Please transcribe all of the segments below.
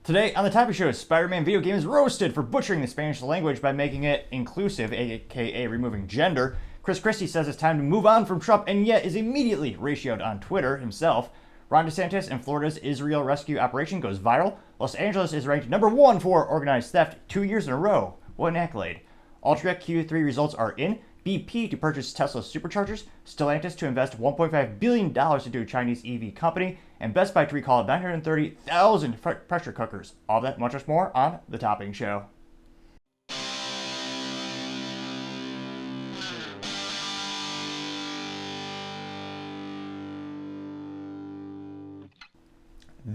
Today on the topic show, Spiderman video game is roasted for butchering the Spanish language by making it inclusive, aka removing gender. Christie says it's time to move on from Trump and yet is immediately ratioed on Twitter himself. Ron DeSantis and Florida's Israel rescue operation goes viral. Los Angeles is ranked number 1 for organized theft 2 years in a row. What an accolade. Altria Q3 results are in. BP to purchase Tesla superchargers, Stellantis to invest $1.5 billion into a Chinese EV company, and Best Buy to recall 930,000 pressure cookers. All that much more on The Topping Show.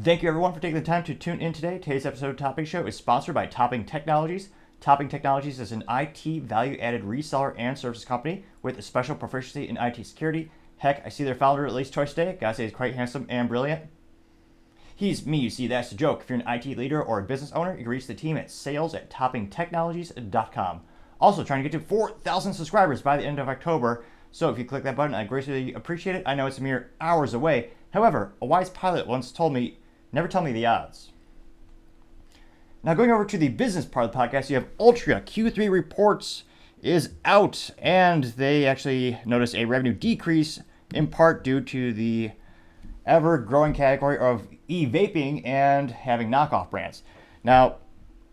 Thank you everyone for taking the time to tune in today. Today's episode of Topping Show is sponsored by Topping Technologies. Topping Technologies is an IT value-added reseller and service company with a special proficiency in IT security. Heck, I see their founder at least twice a day. Gotta say he's quite handsome and brilliant. He's me, you see, that's the joke. If you're an IT leader or a business owner, you can reach the team at sales@toppingtechnologies.com. Also trying to get to 4,000 subscribers by the end of October. So if you click that button, I greatly appreciate it. I know it's a mere hours away. However, a wise pilot once told me, never tell me the odds. Now going over to the business part of the podcast, you have Altria Q3 reports is out, and they actually noticed a revenue decrease in part due to the ever-growing category of e-vaping and having knockoff brands. Now,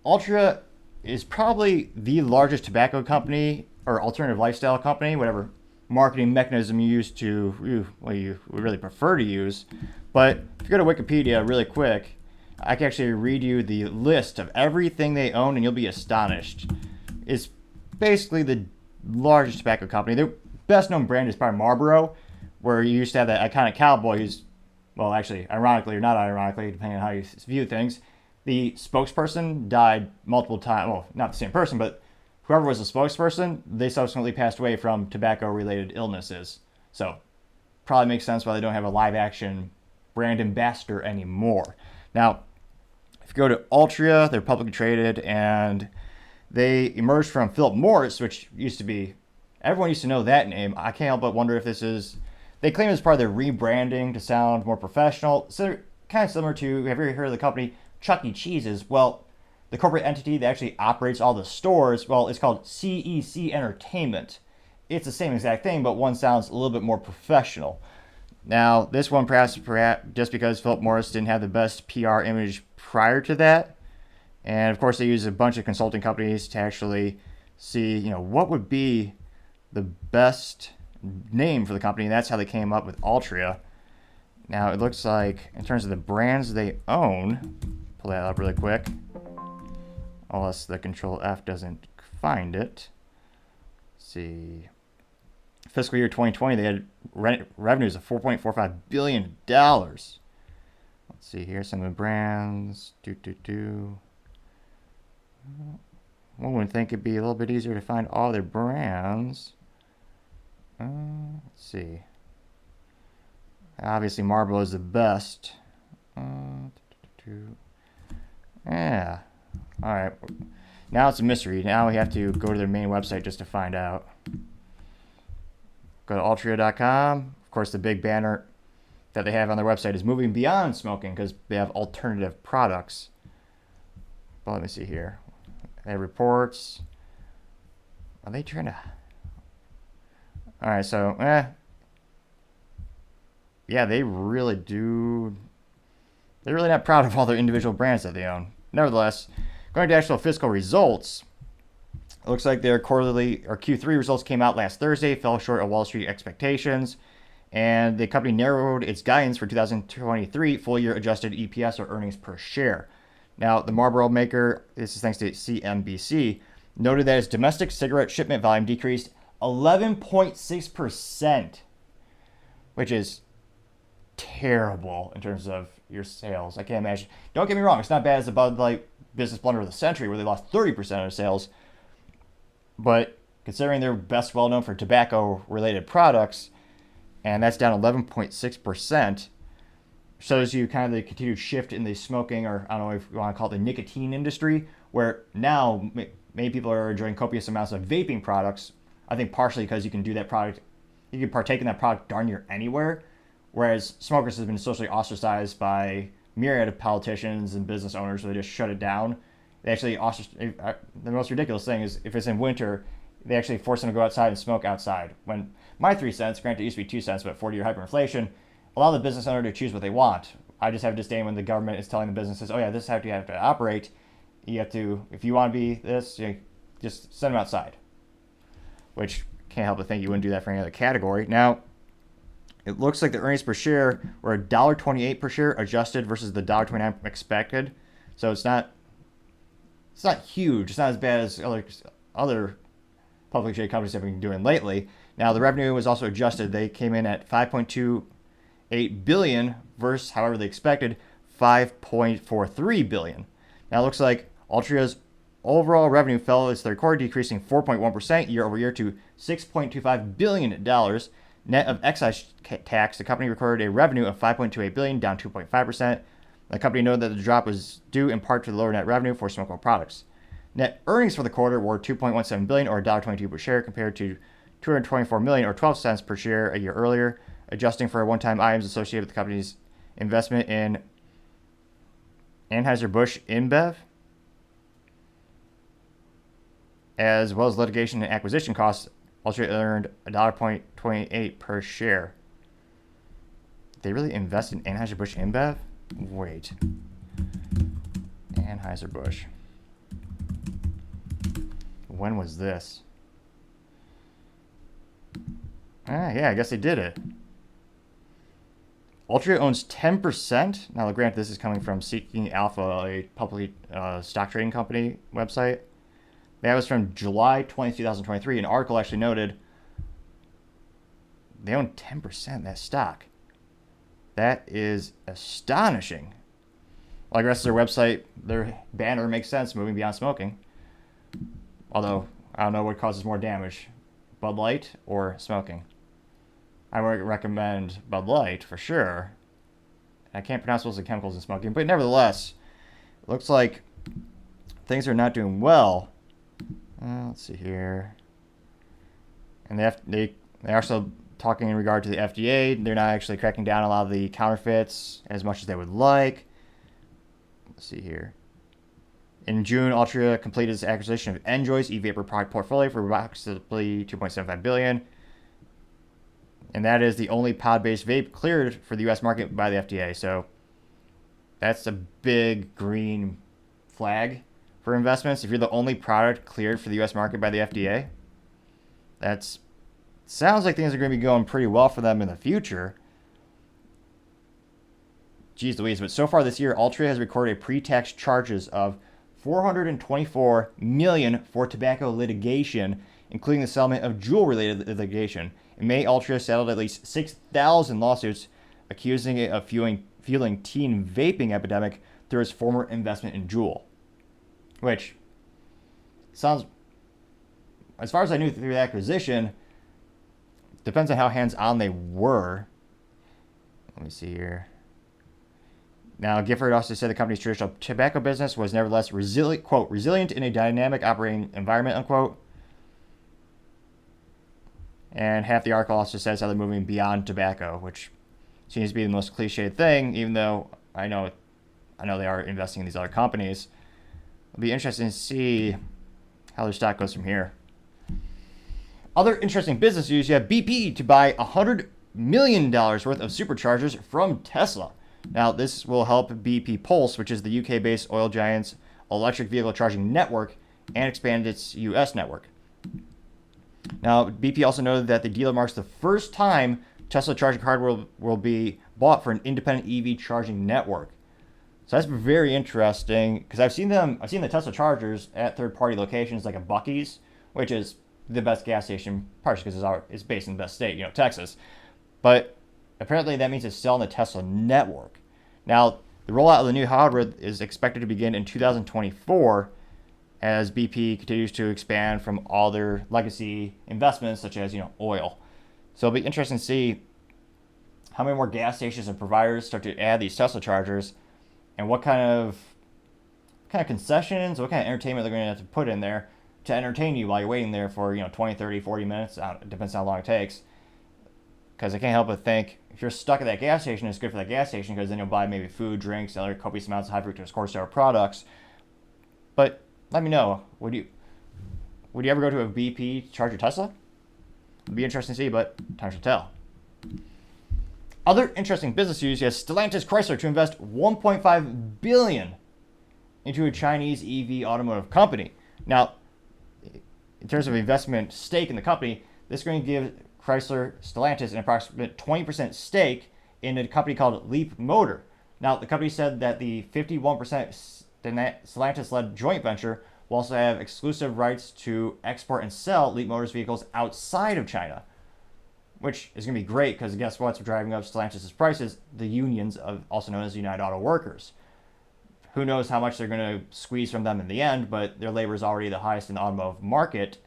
Altria is probably the largest tobacco company or alternative lifestyle company, whatever marketing mechanism you really prefer to use. But if you go to Wikipedia really quick, I can actually read you the list of everything they own, and you'll be astonished. It's basically the largest tobacco company. Their best known brand is probably Marlboro, where you used to have that iconic cowboy who's, well, actually, ironically or not ironically, depending on how you view things, the spokesperson died multiple times. Well, not the same person, but whoever was the spokesperson, they subsequently passed away from tobacco-related illnesses. So, probably makes sense why they don't have a live-action brand ambassador anymore. Now, if you go to Altria, they're publicly traded, and they emerged from Philip Morris, which used to be, everyone used to know that name. I can't help but wonder if this is, they claim it's part of their rebranding to sound more professional. So they're kind of similar to, have you ever heard of the company Chuck E. Cheese's? Well, the corporate entity that actually operates all the stores, well, it's called CEC Entertainment. It's the same exact thing, but one sounds a little bit more professional. Now, this one perhaps just because Philip Morris didn't have the best PR image prior to that. And of course, they use a bunch of consulting companies to actually see, what would be the best name for the company. And that's how they came up with Altria. Now, it looks like in terms of the brands they own, pull that up really quick, unless the Control F doesn't find it. Let's see. Fiscal year 2020, they had revenues of $4.45 billion. Let's see here, some of the brands. One would think it'd be a little bit easier to find all their brands. Let's see. Obviously, Marlboro is the best. Yeah. All right. Now it's a mystery. Now we have to go to their main website just to find out. Go to altria.com. Of course, the big banner that they have on their website is moving beyond smoking because they have alternative products. But let me see here. They have reports. Are they trying to... All right, so, yeah, they really do... They're really not proud of all their individual brands that they own. Nevertheless, going to actual fiscal results... It looks like their quarterly or Q3 results came out last Thursday, fell short of Wall Street expectations, and the company narrowed its guidance for 2023 full-year adjusted EPS or earnings per share. Now, the Marlboro maker, this is thanks to CNBC, noted that its domestic cigarette shipment volume decreased 11.6%, which is terrible in terms of your sales. I can't imagine. Don't get me wrong, it's not bad as the Bud Light business blunder of the century where they lost 30% of their sales. But considering they're best well known for tobacco-related products, and that's down 11.6%, shows you kind of the continued shift in the smoking, or I don't know if you want to call it the nicotine industry, where now many people are enjoying copious amounts of vaping products. I think partially because you can do that product, you can partake in that product darn near anywhere, whereas smokers have been socially ostracized by myriad of politicians and business owners, so they just shut it down. They actually also, the most ridiculous thing is if it's in winter, they actually force them to go outside and smoke outside. When my 3 cents, granted it used to be 2 cents, but 40-year hyperinflation, allow the business owner to choose what they want. I just have disdain when the government is telling the businesses, oh yeah, this is how you have to operate. You have to, if you want to be this, just send them outside. Which can't help but think you wouldn't do that for any other category. Now, it looks like the earnings per share were $1.28 per share adjusted versus the $1.29 expected. So it's not huge. It's not as bad as other publicly traded companies have been doing lately. Now, the revenue was also adjusted. They came in at $5.28 billion versus, however, they expected $5.43 billion. Now, it looks like Altria's overall revenue fell as third quarter, decreasing 4.1% year over year to $6.25 billion. Net of excise tax, the company recorded a revenue of $5.28 billion, down 2.5%. The company noted that the drop was due in part to the lower net revenue for smokable products. Net earnings for the quarter were $2.17 billion, or $1.22 per share, compared to $224 million, or 12 cents per share a year earlier, adjusting for one-time items associated with the company's investment in Anheuser-Busch InBev, as well as litigation and acquisition costs. Altria earned $1.28 per share. They really invest in Anheuser-Busch InBev? Wait. Anheuser-Busch. When was this? Yeah, I guess they did it. Altria owns 10%. Now, granted, this is coming from Seeking Alpha, a publicly stock trading company website. That was from July 20, 2023. An article actually noted they own 10% of that stock. That is astonishing. Like the rest of their website, their banner makes sense, moving beyond smoking. Although, I don't know what causes more damage, Bud Light or smoking. I would recommend Bud Light for sure. I can't pronounce most of the chemicals in smoking, but nevertheless, it looks like things are not doing well. Let's see here. And they're also talking in regard to the FDA. They're not actually cracking down on a lot of the counterfeits as much as they would like. Let's see here. In June, Altria completed its acquisition of Enjoy's e-vapor product portfolio for approximately $2.75 billion. And that is the only pod-based vape cleared for the U.S. market by the FDA. So that's a big green flag for investments. If you're the only product cleared for the U.S. market by the FDA, that sounds like things are going to be going pretty well for them in the future. Jeez Louise, but so far this year, Altria has recorded pre-tax charges of $424 million for tobacco litigation, including the settlement of Juul-related litigation. In May, Altria settled at least 6,000 lawsuits accusing it of fueling teen vaping epidemic through its former investment in Juul. Which sounds, as far as I knew through the acquisition, depends on how hands-on they were. Let me see here. Now, Gifford also said the company's traditional tobacco business was nevertheless resilient, quote, resilient in a dynamic operating environment, unquote. And half the article also says how they're moving beyond tobacco, which seems to be the most cliched thing, even though I know they are investing in these other companies. It'll be interesting to see how their stock goes from here. Other interesting business news, you have BP to buy $100 million worth of superchargers from Tesla. Now, this will help BP Pulse, which is the UK-based oil giant's electric vehicle charging network, and expand its US network. Now, BP also noted that the deal marks the first time Tesla charging hardware will be bought for an independent EV charging network. So that's very interesting, because I've seen the Tesla chargers at third-party locations like a Buc-ee's, which is the best gas station, partially because it's based in the best state, Texas. But apparently that means it's still on the Tesla network. Now, the rollout of the new hardware is expected to begin in 2024 as BP continues to expand from all their legacy investments, such as, oil. So it'll be interesting to see how many more gas stations and providers start to add these Tesla chargers, and what kind of concessions, what kind of entertainment they're going to have to put in there to entertain you while you're waiting there for 20, 30, 40 minutes. It depends on how long it takes. because I can't help but think if you're stuck at that gas station, it's good for that gas station because then you'll buy maybe food, drinks, and other copious amounts of high fructose corn syrup products. But let me know, would you ever go to a BP to charge your Tesla? It'd be interesting to see, but time shall tell. Other interesting business news: yes, Stellantis Chrysler to invest $1.5 billion into a Chinese EV automotive company. Now, in terms of investment stake in the company, this is going to give Chrysler Stellantis an approximate 20% stake in a company called Leap Motor. Now, the company said that the 51% Stellantis-led joint venture will also have exclusive rights to export and sell Leap Motor's vehicles outside of China, which is going to be great because guess what's driving up Stellantis' prices? The unions, also known as United Auto Workers. Who knows how much they're going to squeeze from them in the end, but their labor is already the highest in the automotive market,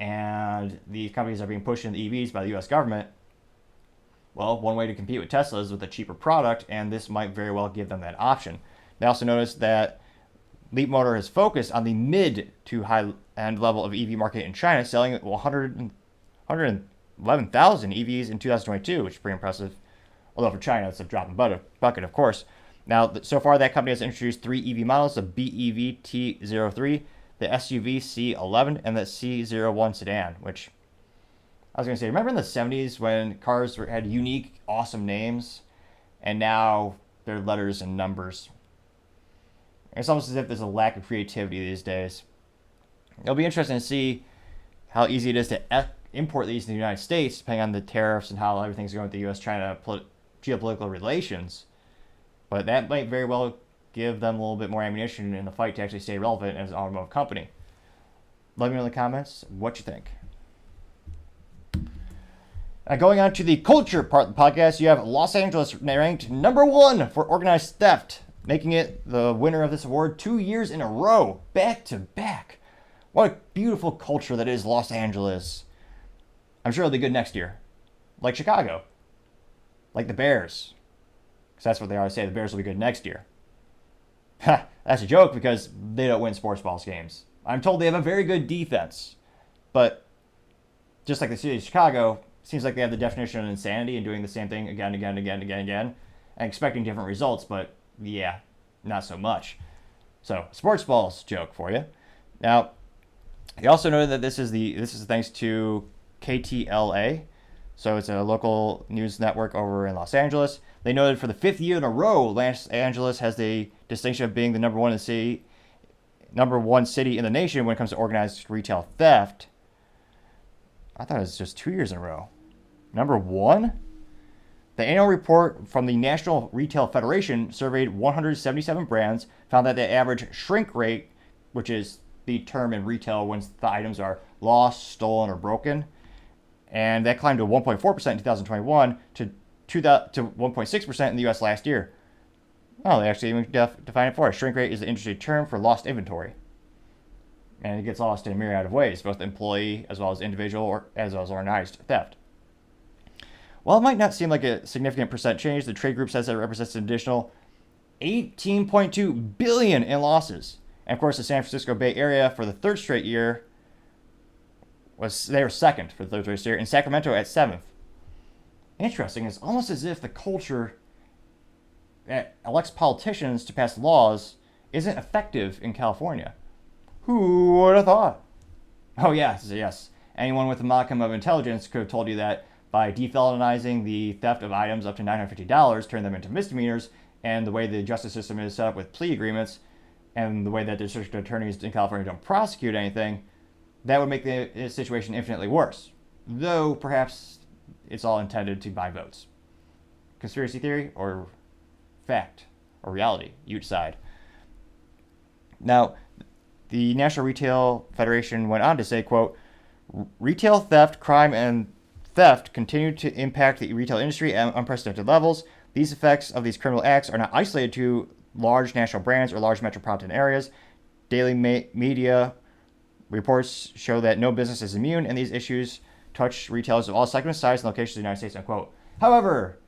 and these companies are being pushed into EVs by the U.S. government. Well, one way to compete with Tesla is with a cheaper product, and this might very well give them that option. They also noticed that Leap Motor is focused on the mid to high-end level of EV market in China, selling 111,000 EVs in 2022, which is pretty impressive. Although for China, it's a drop in the bucket, of course. Now, so far, that company has introduced 3 EV models: the BEV T03, the SUV C11, and the C01 sedan, which I was going to say, remember in the 70s when cars had unique, awesome names, and now they're letters and numbers? It's almost as if there's a lack of creativity these days. It'll be interesting to see how easy it is to import these in the United States, depending on the tariffs and how everything's going with the U.S.-China geopolitical relations. But that might very well give them a little bit more ammunition in the fight to actually stay relevant as an automotive company. Let me know in the comments what you think. Going on to the culture part of the podcast, you have Los Angeles ranked #1 for organized theft, making it the winner of this award 2 years in a row, back to back. What a beautiful culture that is Los Angeles. I'm sure it'll be good next year. Like Chicago. Like the Bears. Because that's what they always say, the Bears will be good next year. That's a joke because they don't win sports balls games. I'm told they have a very good defense. But just like the city of Chicago, seems like they have the definition of insanity and doing the same thing again, and expecting different results, but yeah, not so much. So, sports balls joke for you. Now, he also noted that this is thanks to KTLA. So it's a local news network over in Los Angeles. They noted for the 5th year in a row, Los Angeles has the distinction of being the number one city in the nation when it comes to organized retail theft. I thought it was just 2 years in a row. #1? The annual report from the National Retail Federation surveyed 177 brands, found that the average shrink rate, which is the term in retail when the items are lost, stolen, or broken, and that climbed to 1.4% in 2021 to 1.6% in the U.S. last year. Oh, they actually even define it for us. Shrink rate is the industry term for lost inventory. And it gets lost in a myriad of ways, both employee as well as individual as well as organized theft. While it might not seem like a significant percent change, the trade group says that it represents an additional $18.2 billion in losses. And of course, the San Francisco Bay Area for the third straight year they were second for the third straight year, and Sacramento at 7th. Interesting. It's almost as if the culture that elects politicians to pass laws isn't effective in California. Who would have thought? Oh, yes. Anyone with a modicum of intelligence could have told you that by defelonizing the theft of items up to $950, turn them into misdemeanors, and the way the justice system is set up with plea agreements, and the way that district attorneys in California don't prosecute anything, that would make the situation infinitely worse. Though, perhaps, it's all intended to buy votes. Conspiracy theory or fact or reality? You decide. Now, the National Retail Federation went on to say, quote, retail theft, crime, and theft continue to impact the retail industry at unprecedented levels. These effects of these criminal acts are not isolated to large national brands or large metropolitan areas. Daily media reports show that no business is immune, and these issues touch retailers of all segments, sizes, and locations in the United States, unquote. However,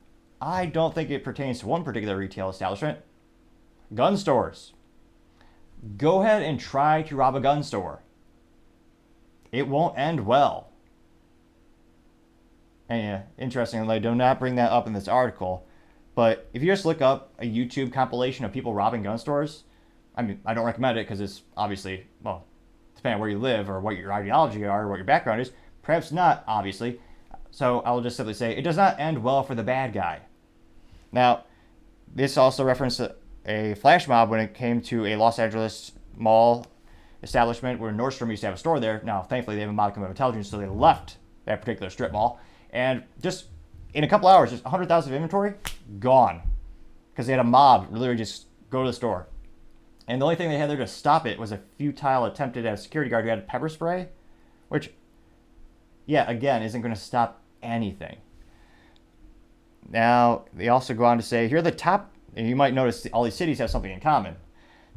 I don't think it pertains to one particular retail establishment. Gun stores. Go ahead and try to rob a gun store. It won't end well. And yeah, interestingly, I do not bring that up in this article, but if you just look up a YouTube compilation of people robbing gun stores, I mean, I don't recommend it because it's obviously, well, depending on where you live or what your ideology are or what your background is, perhaps not, obviously. So I'll just simply say, it does not end well for the bad guy. Now, this also referenced a flash mob when it came to a Los Angeles mall establishment where Nordstrom used to have a store there. Now, thankfully, they have a modicum of intelligence, so they left that particular strip mall. And just in a couple hours, just 100,000 of inventory, gone. Because they had a mob literally just go to the store. And the only thing they had there to stop it was a futile attempt at a security guard who had pepper spray, which, yeah, again, isn't going to stop anything. Now, they also go on to say, here are the top, and you might notice all these cities have something in common.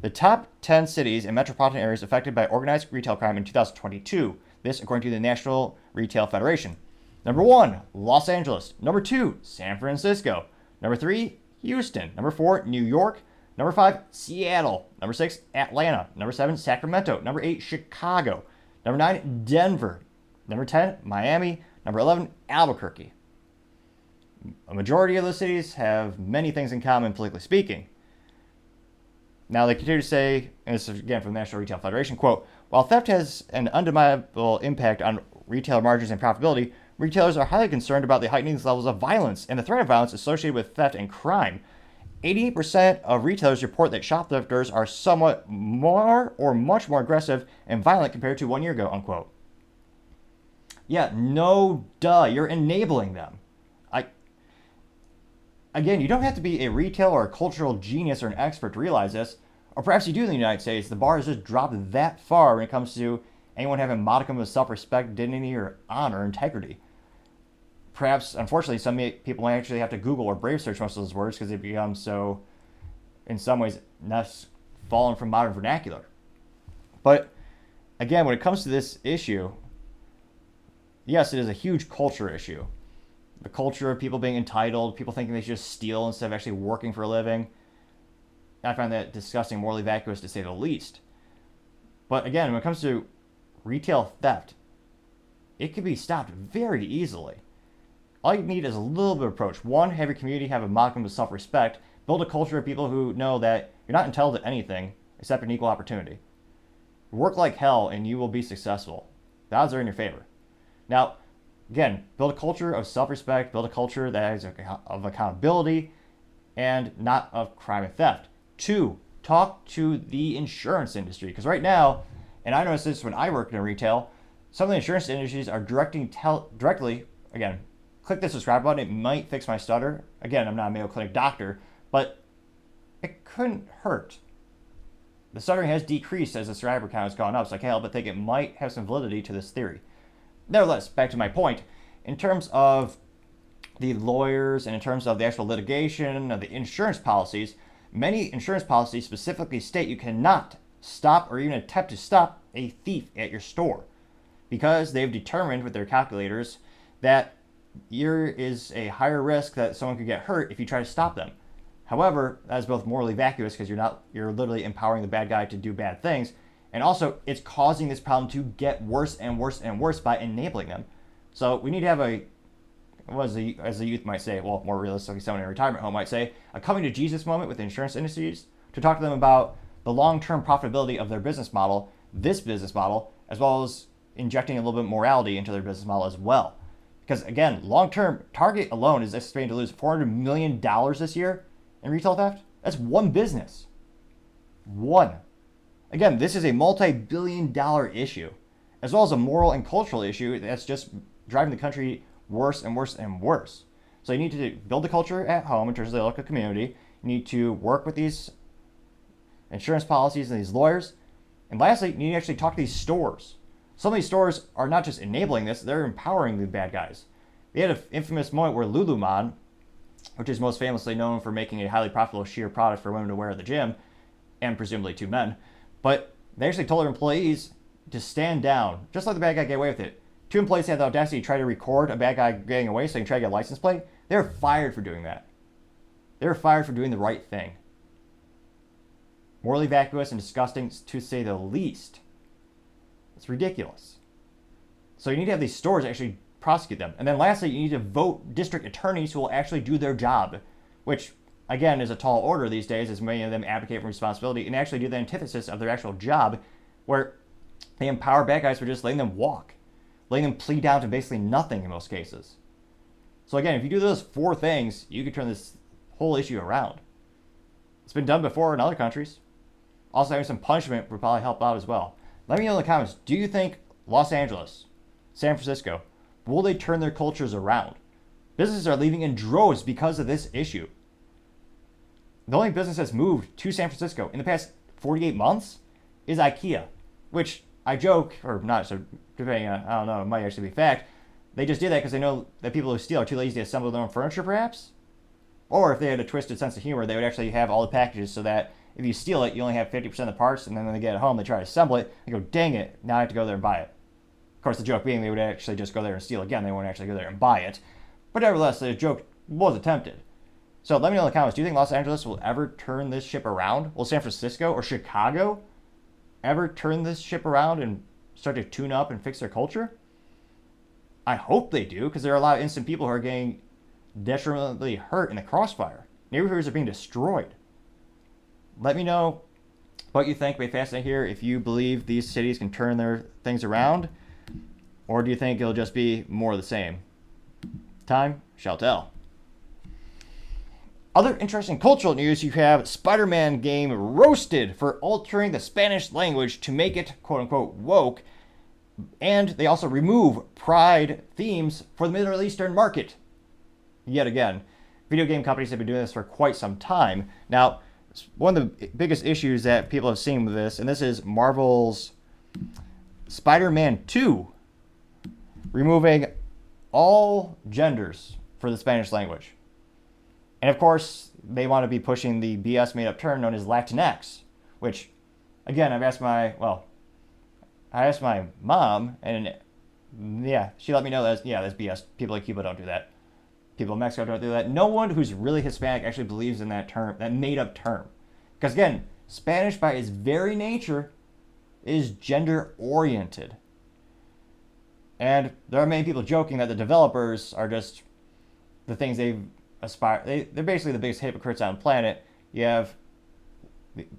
The top 10 cities and metropolitan areas affected by organized retail crime in 2022. This, according to the National Retail Federation. Number 1, Los Angeles. Number 2, San Francisco. Number 3, Houston. Number 4, New York. Number 5, Seattle. Number 6, Atlanta. Number 7, Sacramento. Number 8, Chicago. Number 9, Denver. Number 10, Miami. Number 11, Albuquerque. A majority of those cities have many things in common, politically speaking. Now, they continue to say, and this is again from the National Retail Federation, quote, while theft has an undeniable impact on retailer margins and profitability, retailers are highly concerned about the heightening levels of violence and the threat of violence associated with theft and crime. 88% of retailers report that shoplifters are somewhat more or much more aggressive and violent compared to 1 year ago, unquote. Yeah, no duh, you're enabling them. Again, you don't have to be a retail or a cultural genius or an expert to realize this, or perhaps you do in the United States. The bar has just dropped that far when it comes to anyone having a modicum of self-respect, dignity, or honor, integrity. Perhaps, unfortunately, some people might actually have to Google or Brave search most of those words because they become so, in some ways, fallen from modern vernacular. But, again, when it comes to this issue, yes, it is a huge culture issue. The culture of people being entitled, people thinking they should just steal instead of actually working for a living. I find that disgusting, morally vacuous to say the least. But again, when it comes to retail theft, it can be stopped very easily. All you need is a little bit of approach. 1, have your community have a modicum of self-respect. Build a culture of people who know that you're not entitled to anything except an equal opportunity. Work like hell and you will be successful. The odds are in your favor. Now, again, build a culture of self-respect, build a culture that is of accountability and not of crime and theft. 2, talk to the insurance industry. Because right now, and I noticed this when I worked in retail, some of the insurance industries are directly, again, click the subscribe button. It might fix my stutter. Again, I'm not a Mayo Clinic doctor, but it couldn't hurt. The stuttering has decreased as the subscriber count has gone up, so I can't help but think it might have some validity to this theory. Nevertheless, back to my point. In terms of the lawyers and in terms of the actual litigation of the insurance policies, many insurance policies specifically state you cannot stop or even attempt to stop a thief at your store because they've determined with their calculators that there is a higher risk that someone could get hurt if you try to stop them. However, that is both morally vacuous because you're literally empowering the bad guy to do bad things. And also, it's causing this problem to get worse and worse and worse by enabling them. So we need to have as the youth might say, well, more realistically, someone in a retirement home might say, a coming to Jesus moment with the insurance industries to talk to them about the long-term profitability of their business model, this business model, as well as injecting a little bit of morality into their business model as well. Because again, long-term, Target alone is estimated to lose $400 million this year in retail theft. That's one business. One. Again, this is a multi-billion-dollar issue, as well as a moral and cultural issue that's just driving the country worse and worse and worse. So you need to build the culture at home in terms of the local community. You need to work with these insurance policies and these lawyers. And lastly, you need to actually talk to these stores. Some of these stores are not just enabling this, they're empowering the bad guys. They had an infamous moment where Lululemon, which is most famously known for making a highly profitable sheer product for women to wear at the gym, and presumably to men, but they actually told their employees to stand down, just let the bad guy get away with it. 2 employees had the audacity to try to record a bad guy getting away so they can try to get a license plate. They were fired for doing that. They were fired for doing the right thing. Morally vacuous and disgusting, to say the least. It's ridiculous. So you need to have these stores actually prosecute them. And then lastly, you need to vote district attorneys who will actually do their job, which, again, is a tall order these days, as many of them advocate for responsibility and actually do the antithesis of their actual job, where they empower bad guys for just letting them walk, letting them plead down to basically nothing in most cases. So again, if you do those 4 things, you could turn this whole issue around. It's been done before in other countries. Also, having some punishment would probably help out as well. Let me know in the comments, do you think Los Angeles, San Francisco, will they turn their cultures around? Businesses are leaving in droves because of this issue. The only business that's moved to San Francisco in the past 48 months is IKEA, which I joke, or not, so depending on, I don't know, it might actually be fact. They just did that because they know that people who steal are too lazy to assemble their own furniture, perhaps? Or if they had a twisted sense of humor, they would actually have all the packages so that if you steal it, you only have 50% of the parts, and then when they get it home, they try to assemble it, and go, dang it, now I have to go there and buy it. Of course, the joke being they would actually just go there and steal again. They wouldn't actually go there and buy it. But nevertheless, the joke was attempted. So let me know in the comments, do you think Los Angeles will ever turn this ship around? Will San Francisco or Chicago ever turn this ship around and start to tune up and fix their culture? I hope they do, because there are a lot of innocent people who are getting detrimentally hurt in the crossfire. Neighborhoods are being destroyed. Let me know what you think. It'd be fascinating to hear if you believe these cities can turn their things around, or do you think it'll just be more of the same? Time shall tell. Other interesting cultural news, you have Spiderman game roasted for altering the Spanish language to make it quote-unquote woke, and they also remove pride themes for the Middle Eastern market. Yet again, video game companies have been doing this for quite some time. Now, one of the biggest issues that people have seen with this, and this is Marvel's Spider-Man 2, removing all genders for the Spanish language. And of course, they want to be pushing the BS made-up term known as Latinx, which, again, I asked my mom, and yeah, she let me know that's BS. People like Cuba don't do that. People in Mexico don't do that. No one who's really Hispanic actually believes in that term, that made-up term. Because again, Spanish by its very nature is gender-oriented. And there are many people joking that the developers are just the things they've aspired. They're basically the biggest hypocrites on the planet. You have,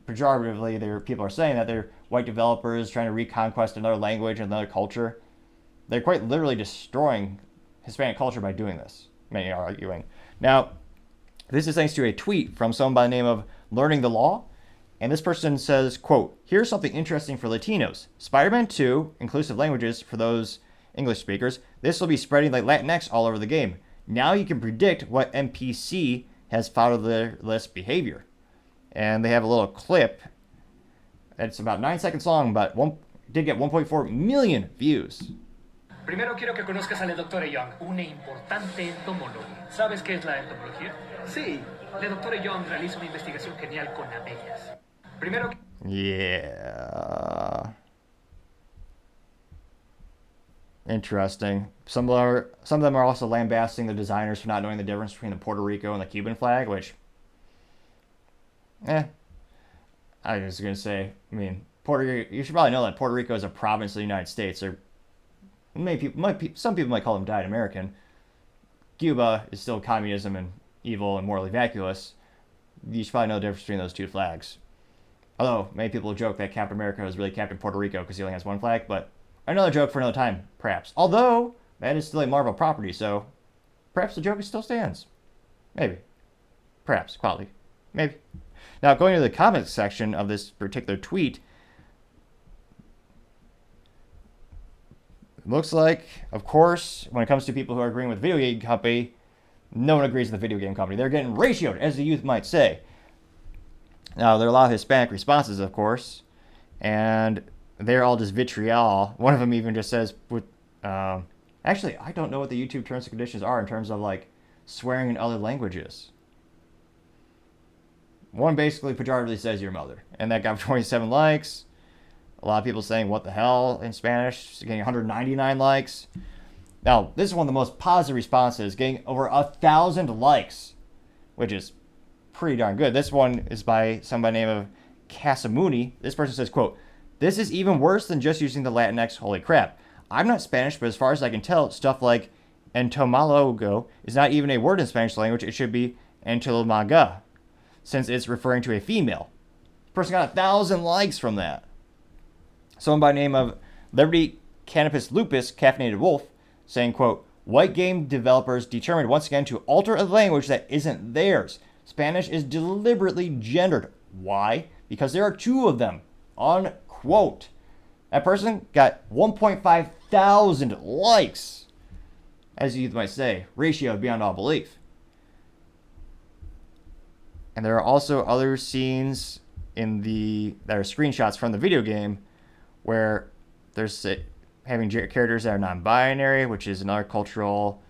pejoratively, people are saying that they're white developers trying to reconquest another language and another culture. They're quite literally destroying Hispanic culture by doing this. Many are arguing. Now, this is thanks to a tweet from someone by the name of Learning the Law. And this person says, quote, here's something interesting for Latinos. Spider-Man 2, inclusive languages for those English speakers. This will be spreading like Latinx all over the game. Now you can predict what NPC has followed their list behavior. And they have a little clip. It's about 9 seconds long, but did get 1.4 million views. Primero quiero que conozcas a la doctora Young, una importante entomóloga. ¿Sabes qué es la entomología? Sí, la doctora Young realiza una investigación genial con abejas. Primero... Yeah. Interesting. Some of them are also lambasting the designers for not knowing the difference between the Puerto Rico and the Cuban flag, which... I was going to say, I mean, Puerto Rico, you should probably know that Puerto Rico is a province of the United States. Or some people might call them Diet American. Cuba is still communism and evil and morally vacuous. You should probably know the difference between those two flags. Although, many people joke that Captain America is really Captain Puerto Rico because he only has one flag, but another joke for another time, perhaps. Although, that is still a Marvel property, so perhaps the joke still stands. Maybe. Perhaps. Quality. Maybe. Now, going to the comments section of this particular tweet, it looks like, of course, when it comes to people who are agreeing with the video game company, no one agrees with the video game company. They're getting ratioed, as the youth might say. Now, there are a lot of Hispanic responses, of course, and they're all just vitriol. One of them even just says, actually, I don't know what the YouTube terms and conditions are in terms of, like, swearing in other languages. One basically pejoratively says your mother, and that got 27 likes. A lot of people saying what the hell in Spanish, getting 199 likes. Now, this is one of the most positive responses, getting over 1,000 likes, which is pretty darn good. This one is by somebody named of Casamuni. This person says, quote, this is even worse than just using the Latinx, holy crap. I'm not Spanish, but as far as I can tell, stuff like entomologo is not even a word in Spanish language. It should be entomomaga, since it's referring to a female. This person got 1,000 likes from that. Someone by the name of Liberty Canopus Lupus Caffeinated Wolf saying, quote, white game developers determined once again to alter a language that isn't theirs. Spanish is deliberately gendered. Why? Because there are two of them. Unquote. That person got 1.5 thousand likes. As you might say, ratio beyond all belief. And there are also other scenes that are screenshots from the video game where there's having characters that are non-binary, which is another cultural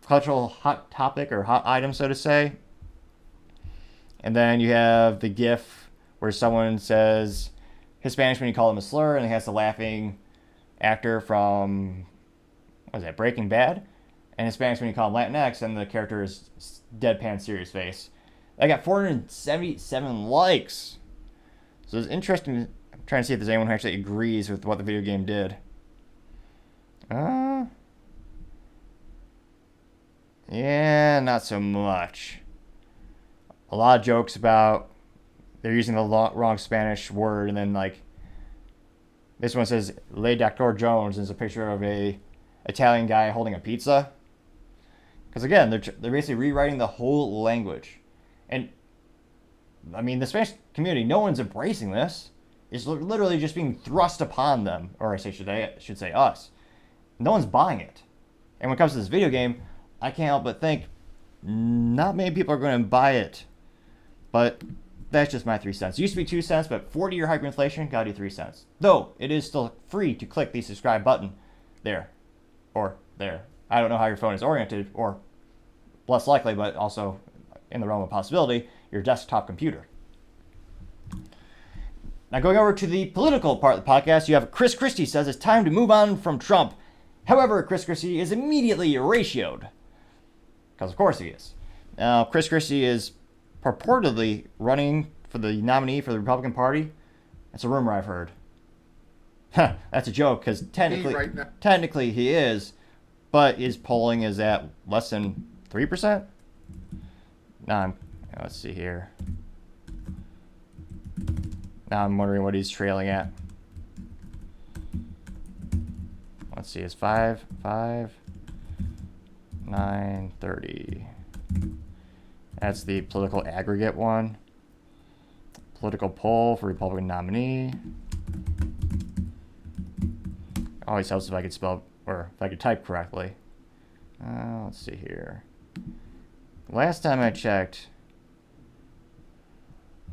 hot topic or hot item, so to say. And then you have the GIF where someone says Hispanic when you call them a slur, and it has the laughing actor from, what is that, Breaking Bad? And Hispanic when you call them Latinx, and the character is deadpan serious face. I got 477 likes. So it's interesting. I'm trying to see if there's anyone who actually agrees with what the video game did. Yeah, not so much. A lot of jokes about they're using the wrong Spanish word, and then like this one says Le Dr. Jones, and it's a picture of a Italian guy holding a pizza. Because again, they're basically rewriting the whole language. And I mean, the Spanish community, no one's embracing this. It's literally just being thrust upon them, or I should say us. No one's buying it. And when it comes to this video game, I can't help but think not many people are going to buy it. But that's just my 3 cents. It used to be 2 cents, but 40-year hyperinflation, gotta do 3 cents. Though it is still free to click the subscribe button there or there. I don't know how your phone is oriented, or less likely, but also in the realm of possibility, your desktop computer. Now going over to the political part of the podcast, you have Chris Christie says it's time to move on from Trump. However, Chris Christie is immediately ratioed. Because of course he is. Now, Chris Christie is purportedly running for the nominee for the Republican Party. That's a rumor I've heard. That's a joke, because technically he is, but his polling is at less than 3%? Let's see here. Now I'm wondering what he's trailing at. Let's see, it's 930. That's the political aggregate one. Political poll for Republican nominee. Always helps if I could spell, or if I could type correctly. Let's see here. Last time I checked,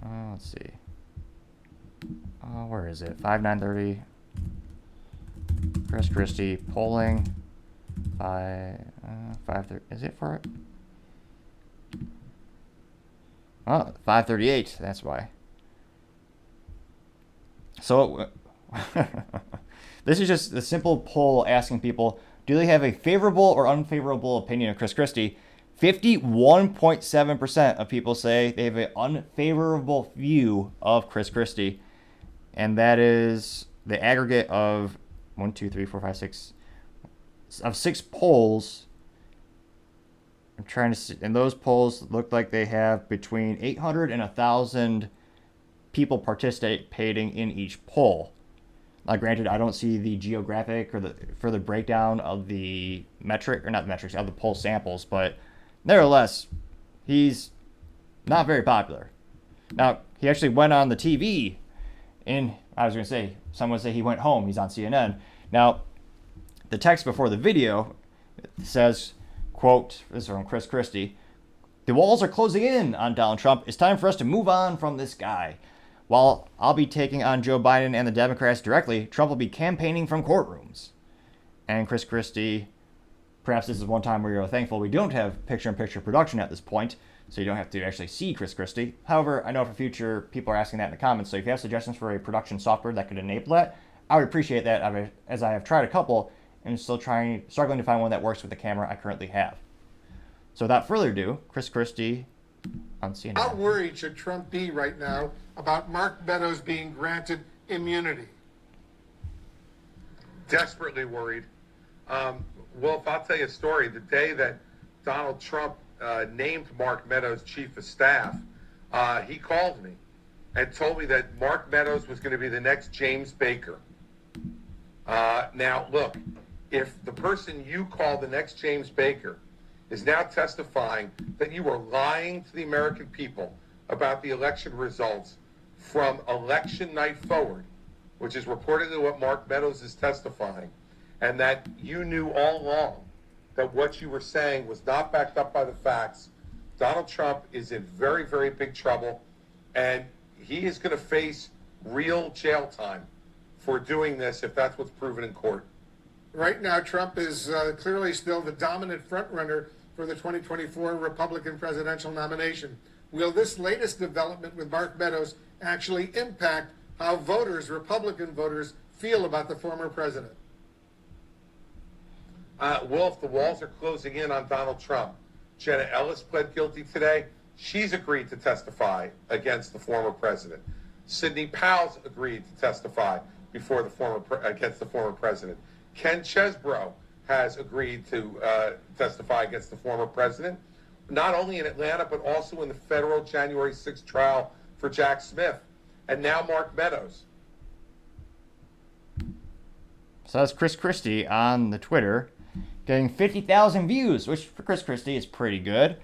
let's see. Where is it? 930. Chris Christie polling. 530. Is it for it? Oh, 538. That's why. So, this is just a simple poll asking people, do they have a favorable or unfavorable opinion of Chris Christie? 51.7% of people say they have an unfavorable view of Chris Christie. And that is the aggregate of 6 polls. I'm trying to see, and those polls look like they have between 800 and 1,000 people participating in each poll. Now, granted, I don't see the geographic or the further breakdown of the metric, or not the metrics, of the poll samples, but nevertheless, he's not very popular. Now, he actually went on the TV some would say he went home. He's on CNN. Now, the text before the video says, quote, this is from Chris Christie, "The walls are closing in on Donald Trump. It's time for us to move on from this guy. While I'll be taking on Joe Biden and the Democrats directly, Trump will be campaigning from courtrooms." And Chris Christie, perhaps this is one time where you're thankful we don't have picture-in-picture production at this point, so you don't have to actually see Chris Christie. However, I know for future, people are asking that in the comments, so if you have suggestions for a production software that could enable that, I would appreciate that, as I have tried a couple, and still struggling to find one that works with the camera I currently have. So without further ado, Chris Christie on CNN. How worried should Trump be right now about Mark Meadows being granted immunity? Desperately worried. Wolf, I'll tell you a story. The day that Donald Trump named Mark Meadows chief of staff, he called me and told me that Mark Meadows was going to be the next James Baker. Now, look, if the person you call the next James Baker is now testifying that you are lying to the American people about the election results from election night forward, which is reportedly what Mark Meadows is testifying, and that you knew all along that what you were saying was not backed up by the facts, Donald Trump is in very, very big trouble, and he is going to face real jail time for doing this if that's what's proven in court. Right now, Trump is clearly still the dominant frontrunner for the 2024 Republican presidential nomination. Will this latest development with Mark Meadows actually impact how voters, Republican voters, feel about the former president? Wolf, the walls are closing in on Donald Trump. Jenna Ellis pled guilty today. She's agreed to testify against the former president. Sidney Powell's agreed to testify against the former president. Ken Chesbrough has agreed to testify against the former president, not only in Atlanta, but also in the federal January 6th trial for Jack Smith. And now Mark Meadows. So that's Chris Christie on the Twitter, getting 50,000 views, which for Chris Christie is pretty good.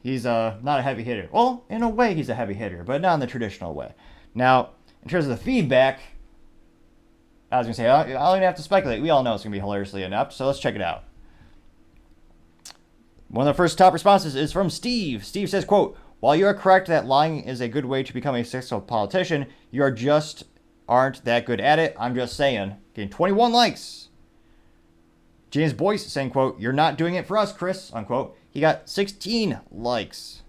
He's not a heavy hitter. Well, in a way, he's a heavy hitter, but not in the traditional way. Now, in terms of the feedback, I was going to say, I don't even have to speculate. We all know it's going to be hilariously inept, so let's check it out. One of the first top responses is from Steve. Steve says, quote, "While you are correct that lying is a good way to become a successful politician, you aren't that good at it. I'm just saying." Getting 21 likes. James Boyce saying, quote, "You're not doing it for us, Chris," unquote. He got 16 likes.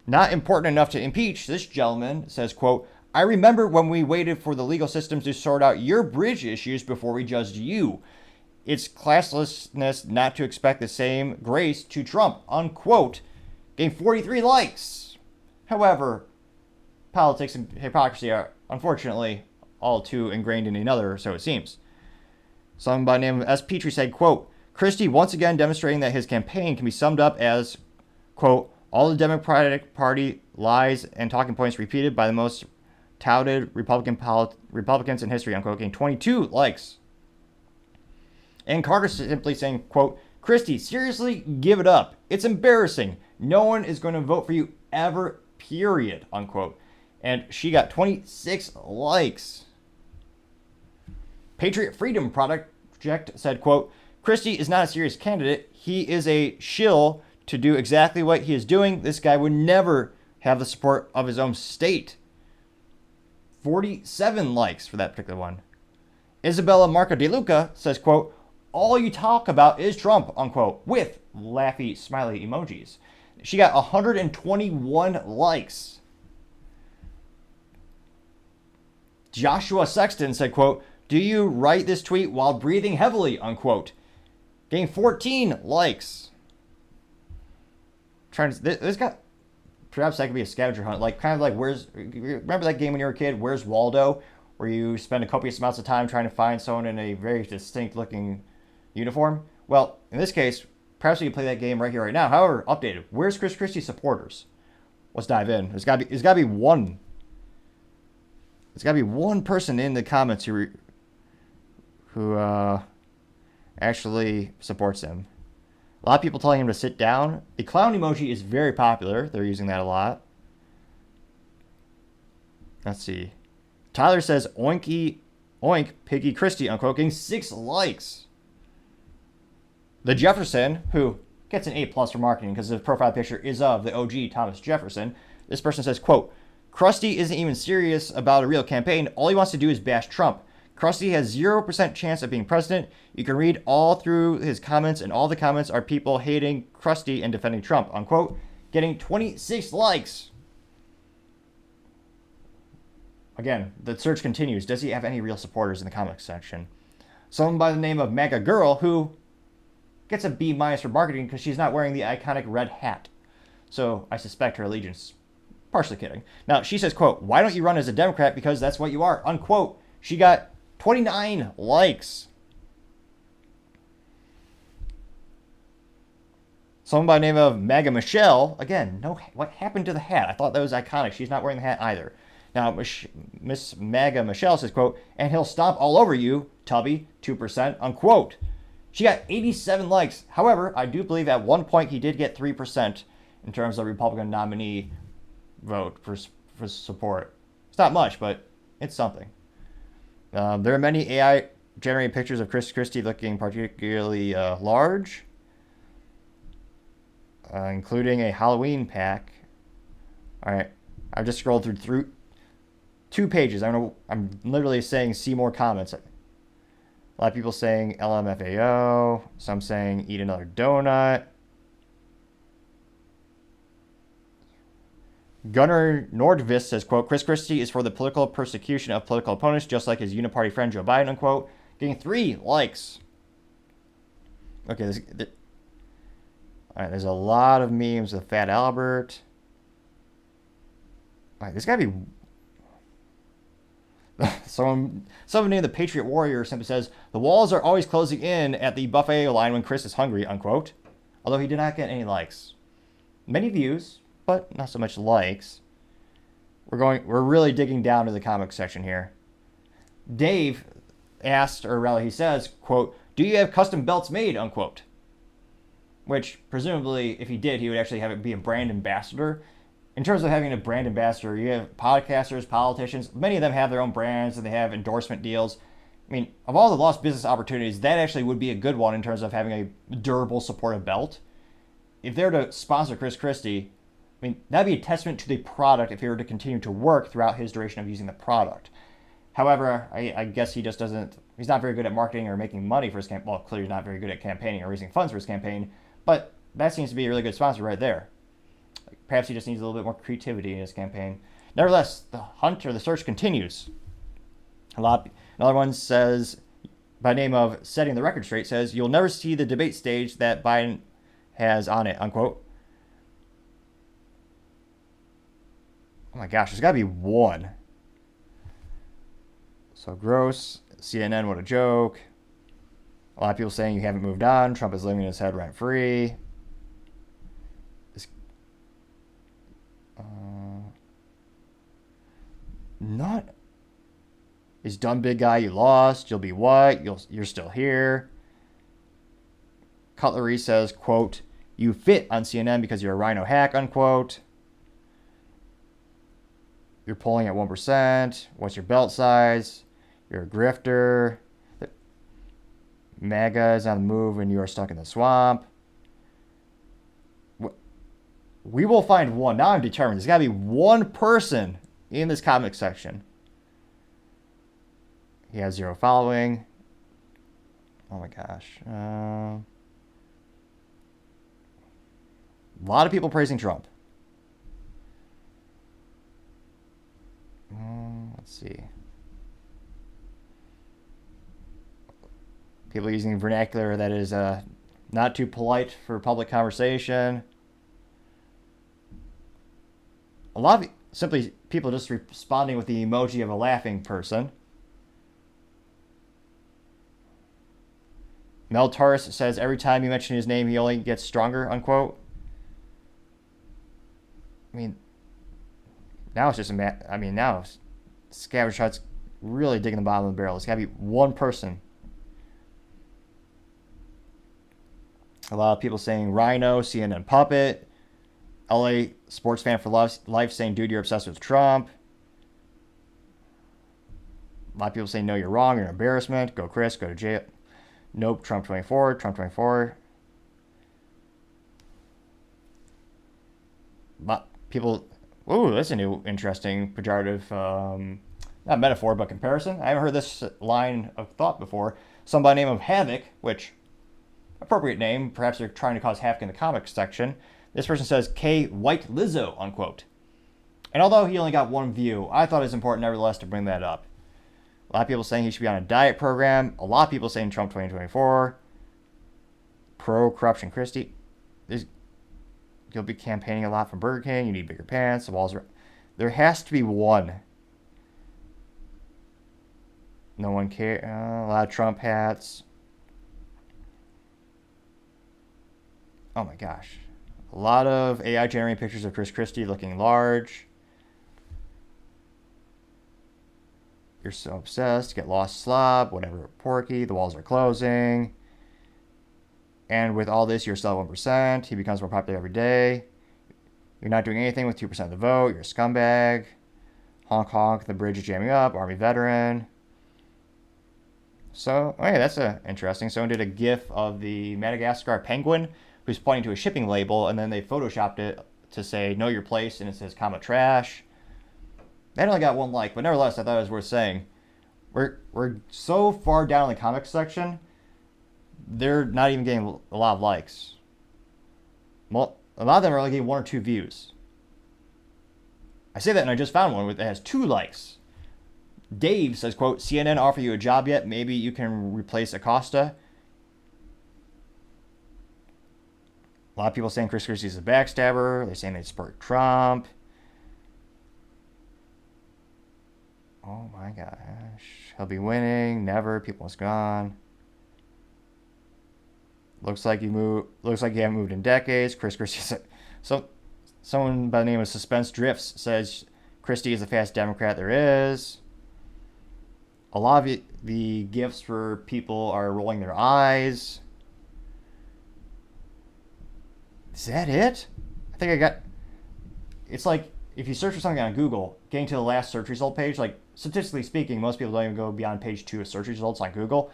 Not important enough to impeach, this gentleman says, quote, "I remember when we waited for the legal systems to sort out your bridge issues before we judged you. It's classlessness not to expect the same grace to Trump," unquote. Getting 43 likes. However, politics and hypocrisy are unfortunately all too ingrained in another, so it seems. Someone by the name of S. Petrie said, quote, "Christie once again demonstrating that his campaign can be summed up as, quote, all the Democratic Party lies and talking points repeated by the most touted Republicans in history," unquote. Getting 22 likes. And Carter simply saying, quote, "Christie, seriously, give it up. It's embarrassing. No one is going to vote for you ever, period," unquote. And she got 26 likes. Patriot Freedom Project said, quote, "Christie is not a serious candidate. He is a shill to do exactly what he is doing. This guy would never have the support of his own state." 47 likes for that particular one. Isabella Marco De Luca says, quote, "All you talk about is Trump," unquote, with laughy smiley emojis. She got 121 likes. Joshua Sexton said, quote, "Do you write this tweet while breathing heavily," unquote. Getting 14 likes. This got, perhaps that could be a scavenger hunt, like kind of like remember that game when you were a kid, Where's Waldo, where you spend a copious amounts of time trying to find someone in a very distinct looking uniform? Well, in this case, perhaps we can play that game right here, right now. However, updated. Where's Chris Christie's supporters? Let's dive in. There's got to be one. There's got to be one person in the comments who actually supports him. A lot of people telling him to sit down. The clown emoji is very popular. They're using that a lot. Let's see. Tyler says, "Oinky, oink, piggy Christie," unquote, getting 6 likes. The Jefferson, who gets an A+ for marketing because his profile picture is of the OG Thomas Jefferson. This person says, quote, "Krusty isn't even serious about a real campaign. All he wants to do is bash Trump. Krusty has 0% chance of being president. You can read all through his comments, and all the comments are people hating Krusty and defending Trump," unquote. Getting 26 likes. Again, the search continues. Does he have any real supporters in the comments section? Someone by the name of Mega Girl, who gets a B- for marketing because she's not wearing the iconic red hat. So I suspect her allegiance. Partially kidding. Now, she says, quote, "Why don't you run as a Democrat? Because that's what you are," unquote. She got 29 likes. Someone by the name of Mega Michelle. Again, no, what happened to the hat? I thought that was iconic. She's not wearing the hat either. Now, Miss Mega Michelle says, quote, and he'll stomp all over you, Tubby, 2%, unquote. She got 87 likes. However, I do believe at one point he did get 3% in terms of Republican nominee vote for support. It's not much, but it's something. There are many AI-generated pictures of Christie looking particularly large, including a Halloween pack. All right, I've just scrolled through 2 pages. I'm literally saying see more comments. A lot of people saying LMFAO. Some saying eat another donut. Gunnar Nordvist says, quote, Chris Christie is for the political persecution of political opponents, just like his uniparty friend Joe Biden, unquote. Getting 3 likes. Okay, all right, there's a lot of memes of Fat Albert. All right, there's got to be... Someone named the Patriot Warrior simply says, the walls are always closing in at the buffet line when Chris is hungry, unquote. Although he did not get any likes. Many views, but not so much likes. We're really digging down to the comic section here. Dave asked, or rather he says, quote, do you have custom belts made, unquote? Which, presumably, if he did, he would actually have it be a brand ambassador. In terms of having a brand ambassador, you have podcasters, politicians. Many of them have their own brands and they have endorsement deals. I mean, of all the lost business opportunities, that actually would be a good one in terms of having a durable, supportive belt. If they were to sponsor Chris Christie, I mean, that'd be a testament to the product if he were to continue to work throughout his duration of using the product. However, I guess he just doesn't, he's not very good at marketing or making money for his campaign. Well, clearly he's not very good at campaigning or raising funds for his campaign, but that seems to be a really good sponsor right there. Perhaps he just needs a little bit more creativity in his campaign. Nevertheless, the hunt or the search continues. Another one says, by name of Setting the Record Straight, says, you'll never see the debate stage that Biden has on it, unquote. Oh my gosh, there's got to be one. So gross. CNN, what a joke. A lot of people saying you haven't moved on. Trump is living in his head rent-free. Not is dumb big guy, you lost, you'll be what, you're still here. Cutlery says, quote, you fit on CNN because you're a rhino hack, unquote. You're polling at 1%. What's your belt size? You're a grifter. MAGA is on the move and you are stuck in the swamp. We will find one. Now I'm determined. There's got to be one person in this comic section. He has 0 following. Oh my gosh. A lot of people praising Trump. Let's see. People using vernacular that is not too polite for public conversation. A lot of simply people just responding with the emoji of a laughing person. Mel Torres says every time you mention his name, he only gets stronger, unquote. I mean, now it's just now Scavenger Shot's really digging the bottom of the barrel. It's got to be one person. A lot of people saying Rhino, CNN puppet. LA sports fan for life saying, dude, you're obsessed with Trump. A lot of people saying, no, you're wrong. You're an embarrassment. Go Chris. Go to jail. Nope. Trump 24. Trump 24. But people, ooh, that's a new interesting pejorative, not metaphor, but comparison. I haven't heard this line of thought before. Some by the name of Havoc, which, appropriate name. Perhaps they're trying to cause havoc in the comics section. This person says, K. White Lizzo, unquote. And although he only got 1 view, I thought it was important nevertheless to bring that up. A lot of people saying he should be on a diet program. A lot of people saying Trump 2024. Pro-corruption Christie. You'll be campaigning a lot from Burger King. You need bigger pants. The walls are... There has to be one. No one cares. A lot of Trump hats. Oh my gosh. A lot of AI generating pictures of Chris Christie looking large. You're so obsessed. Get lost, slob. Whatever, Porky. The walls are closing. And with all this, you're still 1%. He becomes more popular every day. You're not doing anything with 2% of the vote. You're a scumbag. Honk honk. The bridge is jamming up. Army veteran. So, oh yeah, that's interesting. Someone did a GIF of the Madagascar penguin who's pointing to a shipping label, and then they photoshopped it to say, know your place, and it says, comma, trash. That only got 1 like, but nevertheless, I thought it was worth saying. We're so far down in the comics section, they're not even getting a lot of likes. Well, a lot of them are only getting 1 or 2 views. I say that, and I just found one that has 2 likes. Dave says, quote, CNN offer you a job yet? Maybe you can replace Acosta. A lot of people saying Chris Christie's a backstabber. They're saying they support Trump. Oh my gosh. He'll be winning. Never. People is gone. Looks like you haven't moved in decades. Chris Christie. So someone by the name of Suspense Drifts says Christie is the fastest Democrat there is. A lot of the gifts for people are rolling their eyes. Is that it? I think I got... It's like, if you search for something on Google, getting to the last search result page, like, statistically speaking, most people don't even go beyond page 2 of search results on Google.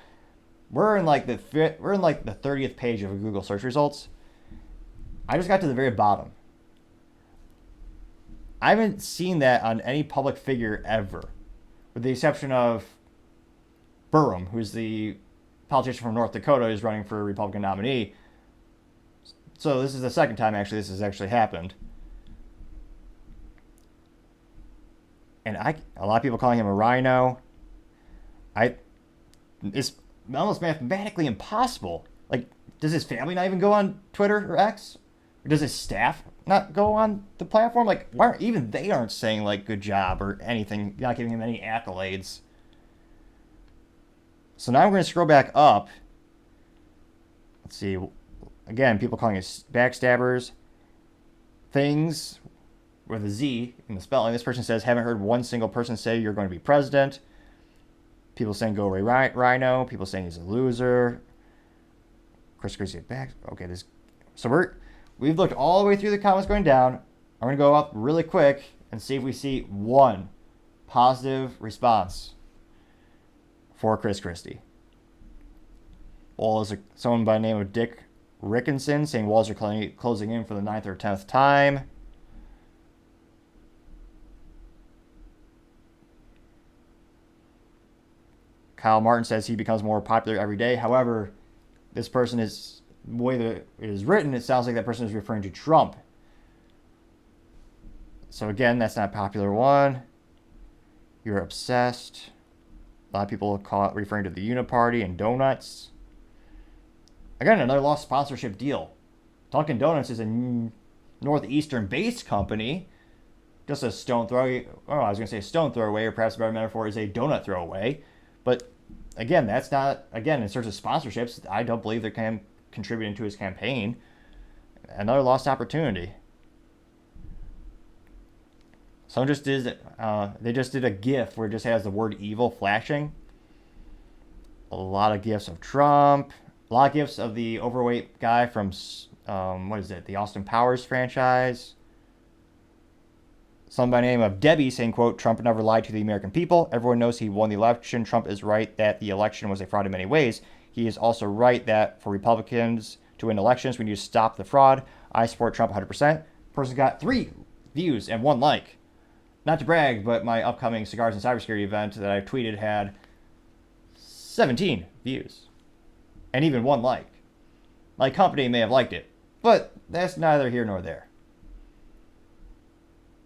We're in like the 30th page of Google search results. I just got to the very bottom. I haven't seen that on any public figure ever, with the exception of Burham, who's the politician from North Dakota who's running for a Republican nominee. So this is the second time this has actually happened. And a lot of people calling him a rhino. It's almost mathematically impossible. Like, does his family not even go on Twitter or X? Or does his staff not go on the platform? Like, why aren't even they aren't saying like good job or anything, not giving him any accolades? So now I'm going to scroll back up. Let's see. Again, people calling us backstabbers. Things with a Z in the spelling. This person says, haven't heard one single person say you're going to be president. People saying go away Rhino. People saying he's a loser. Chris Christie back. Okay, so we've looked all the way through the comments going down. I'm going to go up really quick and see if we see one positive response for Chris Christie. Well, someone by the name of Dick Rickinson saying walls are closing in for the 9th or 10th time. Kyle Martin says he becomes more popular every day. However, this person is, the way that it is written, it sounds like that person is referring to Trump. So again, that's not a popular one. You're obsessed. A lot of people call it referring to the Uniparty and donuts. Again, another lost sponsorship deal. Dunkin' Donuts is a northeastern-based company. Just a stone throw. Oh, I was going to say a stone throw away, or perhaps a better metaphor is a donut throw away. But again, that's not, again, in terms of sponsorships, I don't believe they're contributing to his campaign. Another lost opportunity. Someone just did, they just did a GIF where it just has the word evil flashing. A lot of GIFs of Trump. A lot of GIFs of the overweight guy from, the Austin Powers franchise. Someone by the name of Debbie saying, quote, Trump never lied to the American people. Everyone knows he won the election. Trump is right that the election was a fraud in many ways. He is also right that for Republicans to win elections, we need to stop the fraud. I support Trump 100%. Person got 3 views and 1 like. Not to brag, but my upcoming Cigars and Cybersecurity event that I tweeted had 17 views. And even 1 like. My company may have liked it, but that's neither here nor there.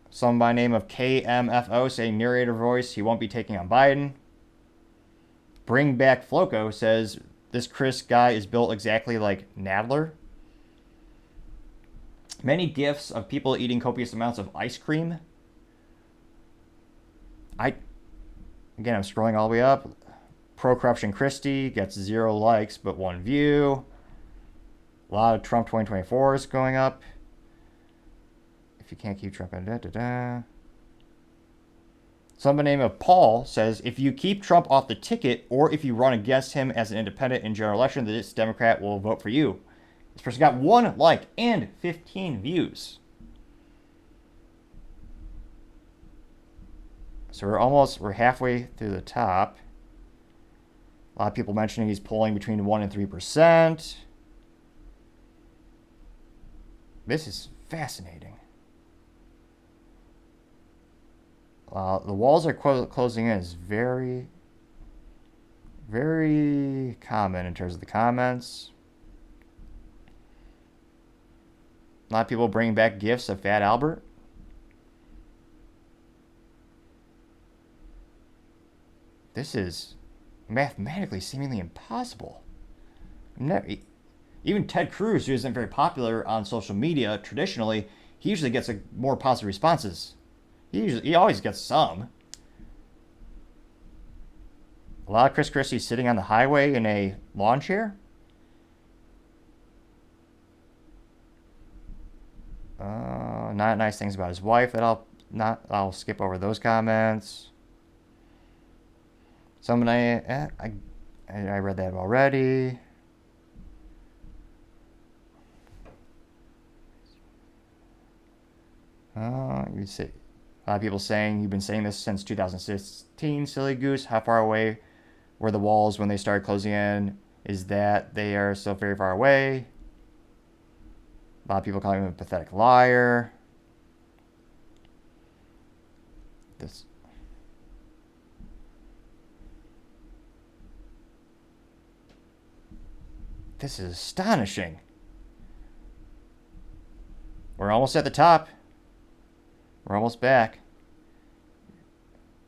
Someone by the name of KMFO saying narrator voice, he won't be taking on Biden. Bring Back Floco says this Chris guy is built exactly like Nadler. Many GIFs of people eating copious amounts of ice cream. I'm scrolling all the way up. Pro-corruption Christie gets 0 likes but 1 view. A lot of Trump 2024 is going up. If you can't keep Trump, Somebody named of Paul says, if you keep Trump off the ticket or if you run against him as an independent in general election, this Democrat will vote for you. This person got 1 like and 15 views. So we're halfway through the top. A lot of people mentioning he's polling between 1 and 3%. This is fascinating. The walls are closing in is very, very common in terms of the comments. A lot of people bringing back gifts of Fat Albert. This is mathematically seemingly impossible. Even Ted Cruz, who isn't very popular on social media traditionally, he usually gets more positive responses. He always gets some. A lot of Chris Christie sitting on the highway in a lawn chair. Not nice things about his wife that I'll skip over those comments. Somebody, I read that already. You see, a lot of people saying you've been saying this since 2016, silly goose. How far away were the walls when they started closing in? Is that they are still very far away? A lot of people calling him a pathetic liar. This is astonishing. We're almost at the top. We're almost back.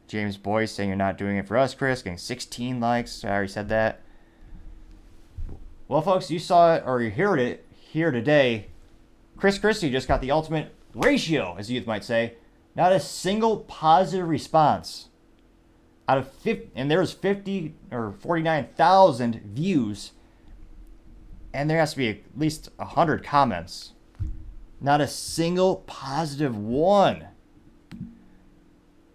James Boyce saying you're not doing it for us, Chris. Getting 16 likes. I already said that. Well, folks, you saw it or you heard it here today. Chris Christie just got the ultimate ratio, as youth might say. Not a single positive response. Out of 50, and there was 50 or 49,000 views. And there has to be at least 100 comments. Not a single positive one.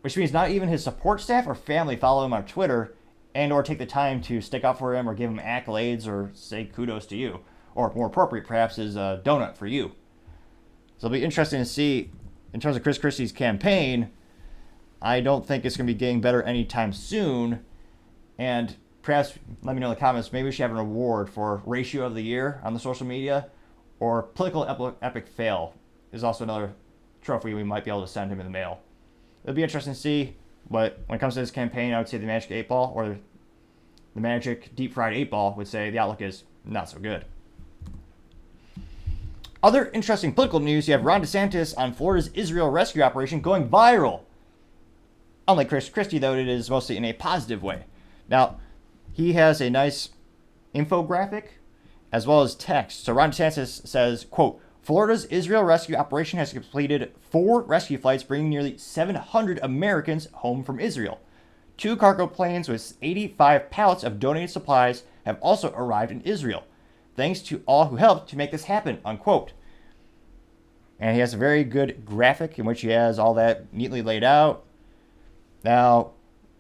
Which means not even his support staff or family follow him on Twitter and or take the time to stick up for him or give him accolades or say kudos to you. Or more appropriate, perhaps, is a donut for you. So it'll be interesting to see, in terms of Chris Christie's campaign, I don't think it's going to be getting better anytime soon. And perhaps let me know in the comments, maybe we should have an award for ratio of the year on the social media. Or political epic fail is also another trophy we might be able to send him in the mail. It'll be interesting to see, but when it comes to this campaign, I would say the Magic 8 Ball or the Magic Deep Fried 8 Ball would say the outlook is not so good. Other interesting political news, you have Ron DeSantis on Florida's Israel rescue operation going viral. Unlike Chris Christie, though, it is mostly in a positive way. Now, he has a nice infographic as well as text. So Ron DeSantis says, quote, Florida's Israel rescue operation has completed 4 rescue flights, bringing nearly 700 Americans home from Israel. 2 cargo planes with 85 pallets of donated supplies have also arrived in Israel. Thanks to all who helped to make this happen, unquote. And he has a very good graphic in which he has all that neatly laid out. Now,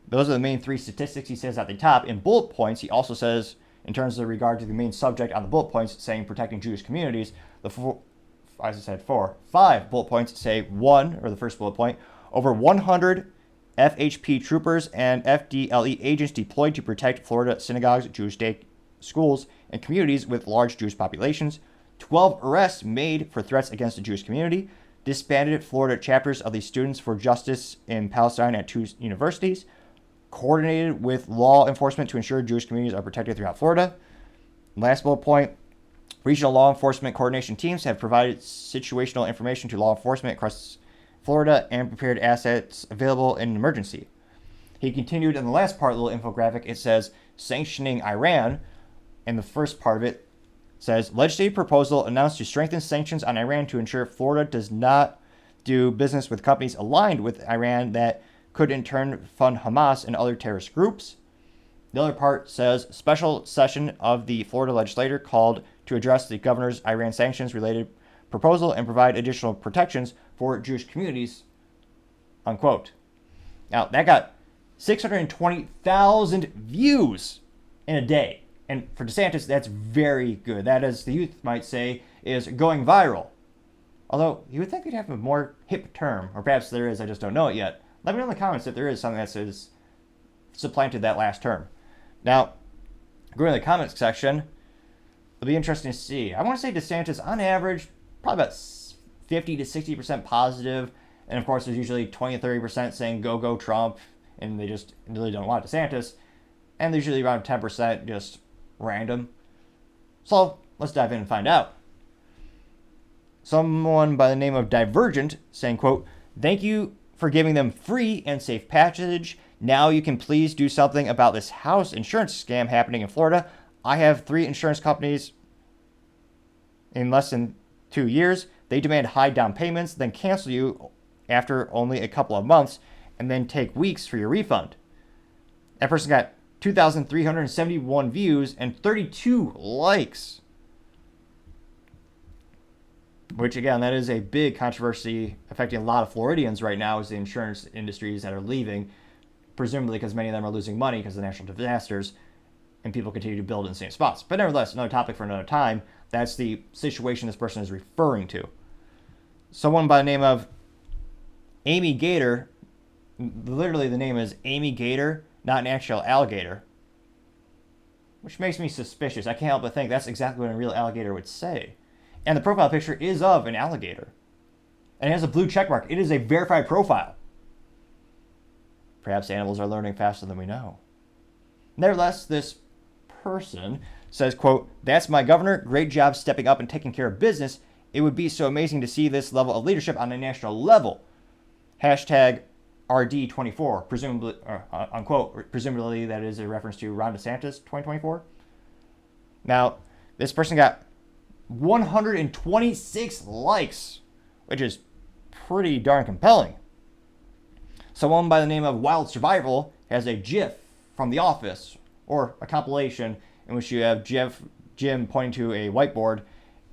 those are the main 3 statistics he says at the top. In bullet points, he also says, in terms of regard to the main subject on the bullet points, saying protecting Jewish communities, as I said, 5 bullet points say 1, or the first bullet point, over 100 FHP troopers and FDLE agents deployed to protect Florida synagogues, Jewish day schools, and communities with large Jewish populations. 12 arrests made for threats against the Jewish community. Disbanded Florida chapters of the Students for Justice in Palestine at 2 universities. Coordinated with law enforcement to ensure Jewish communities are protected throughout Florida. Last bullet point, regional law enforcement coordination teams have provided situational information to law enforcement across Florida and prepared assets available in an emergency. He continued in the last part of the little infographic, it says, sanctioning Iran, and the first part of it says, legislative proposal announced to strengthen sanctions on Iran to ensure Florida does not do business with companies aligned with Iran that could in turn fund Hamas and other terrorist groups. The other part says, special session of the Florida legislature called to address the governor's Iran sanctions related proposal and provide additional protections for Jewish communities, unquote. Now, that got 620,000 views in a day. And for DeSantis, that's very good. That, as the youth might say, is going viral. Although, you would think they'd have a more hip term, or perhaps there is, I just don't know it yet. Let me know in the comments if there is something that says supplanted that last term. Now, going to the comments section, it'll be interesting to see. I want to say DeSantis, on average, probably about 50 to 60% positive. And of course, there's usually 20 to 30% saying go, go Trump, and they just really don't want DeSantis. And there's usually around 10% just random. So, let's dive in and find out. Someone by the name of Divergent saying, quote, thank you for giving them free and safe passage. Now you can please do something about this house insurance scam happening in Florida. I have 3 insurance companies in less than 2 years. They demand high down payments, then cancel you after only a couple of months, and then take weeks for your refund. That person got 2,371 views and 32 likes. Which, again, that is a big controversy affecting a lot of Floridians right now, is the insurance industries that are leaving, presumably because many of them are losing money because of the natural disasters, and people continue to build in the same spots. But nevertheless, another topic for another time. That's the situation this person is referring to. Someone by the name of Amy Gator, literally the name is Amy Gator, not an actual alligator, which makes me suspicious. I can't help but think that's exactly what a real alligator would say. And the profile picture is of an alligator. And it has a blue check mark. It is a verified profile. Perhaps animals are learning faster than we know. Nevertheless, this person says, quote, that's my governor. Great job stepping up and taking care of business. It would be so amazing to see this level of leadership on a national level. Hashtag RD24, presumably, unquote, presumably that is a reference to Ron DeSantis 2024. Now, this person got 126 likes, which is pretty darn compelling. Someone by the name of Wild Survival has a GIF from The Office, or a compilation in which you have Jim pointing to a whiteboard,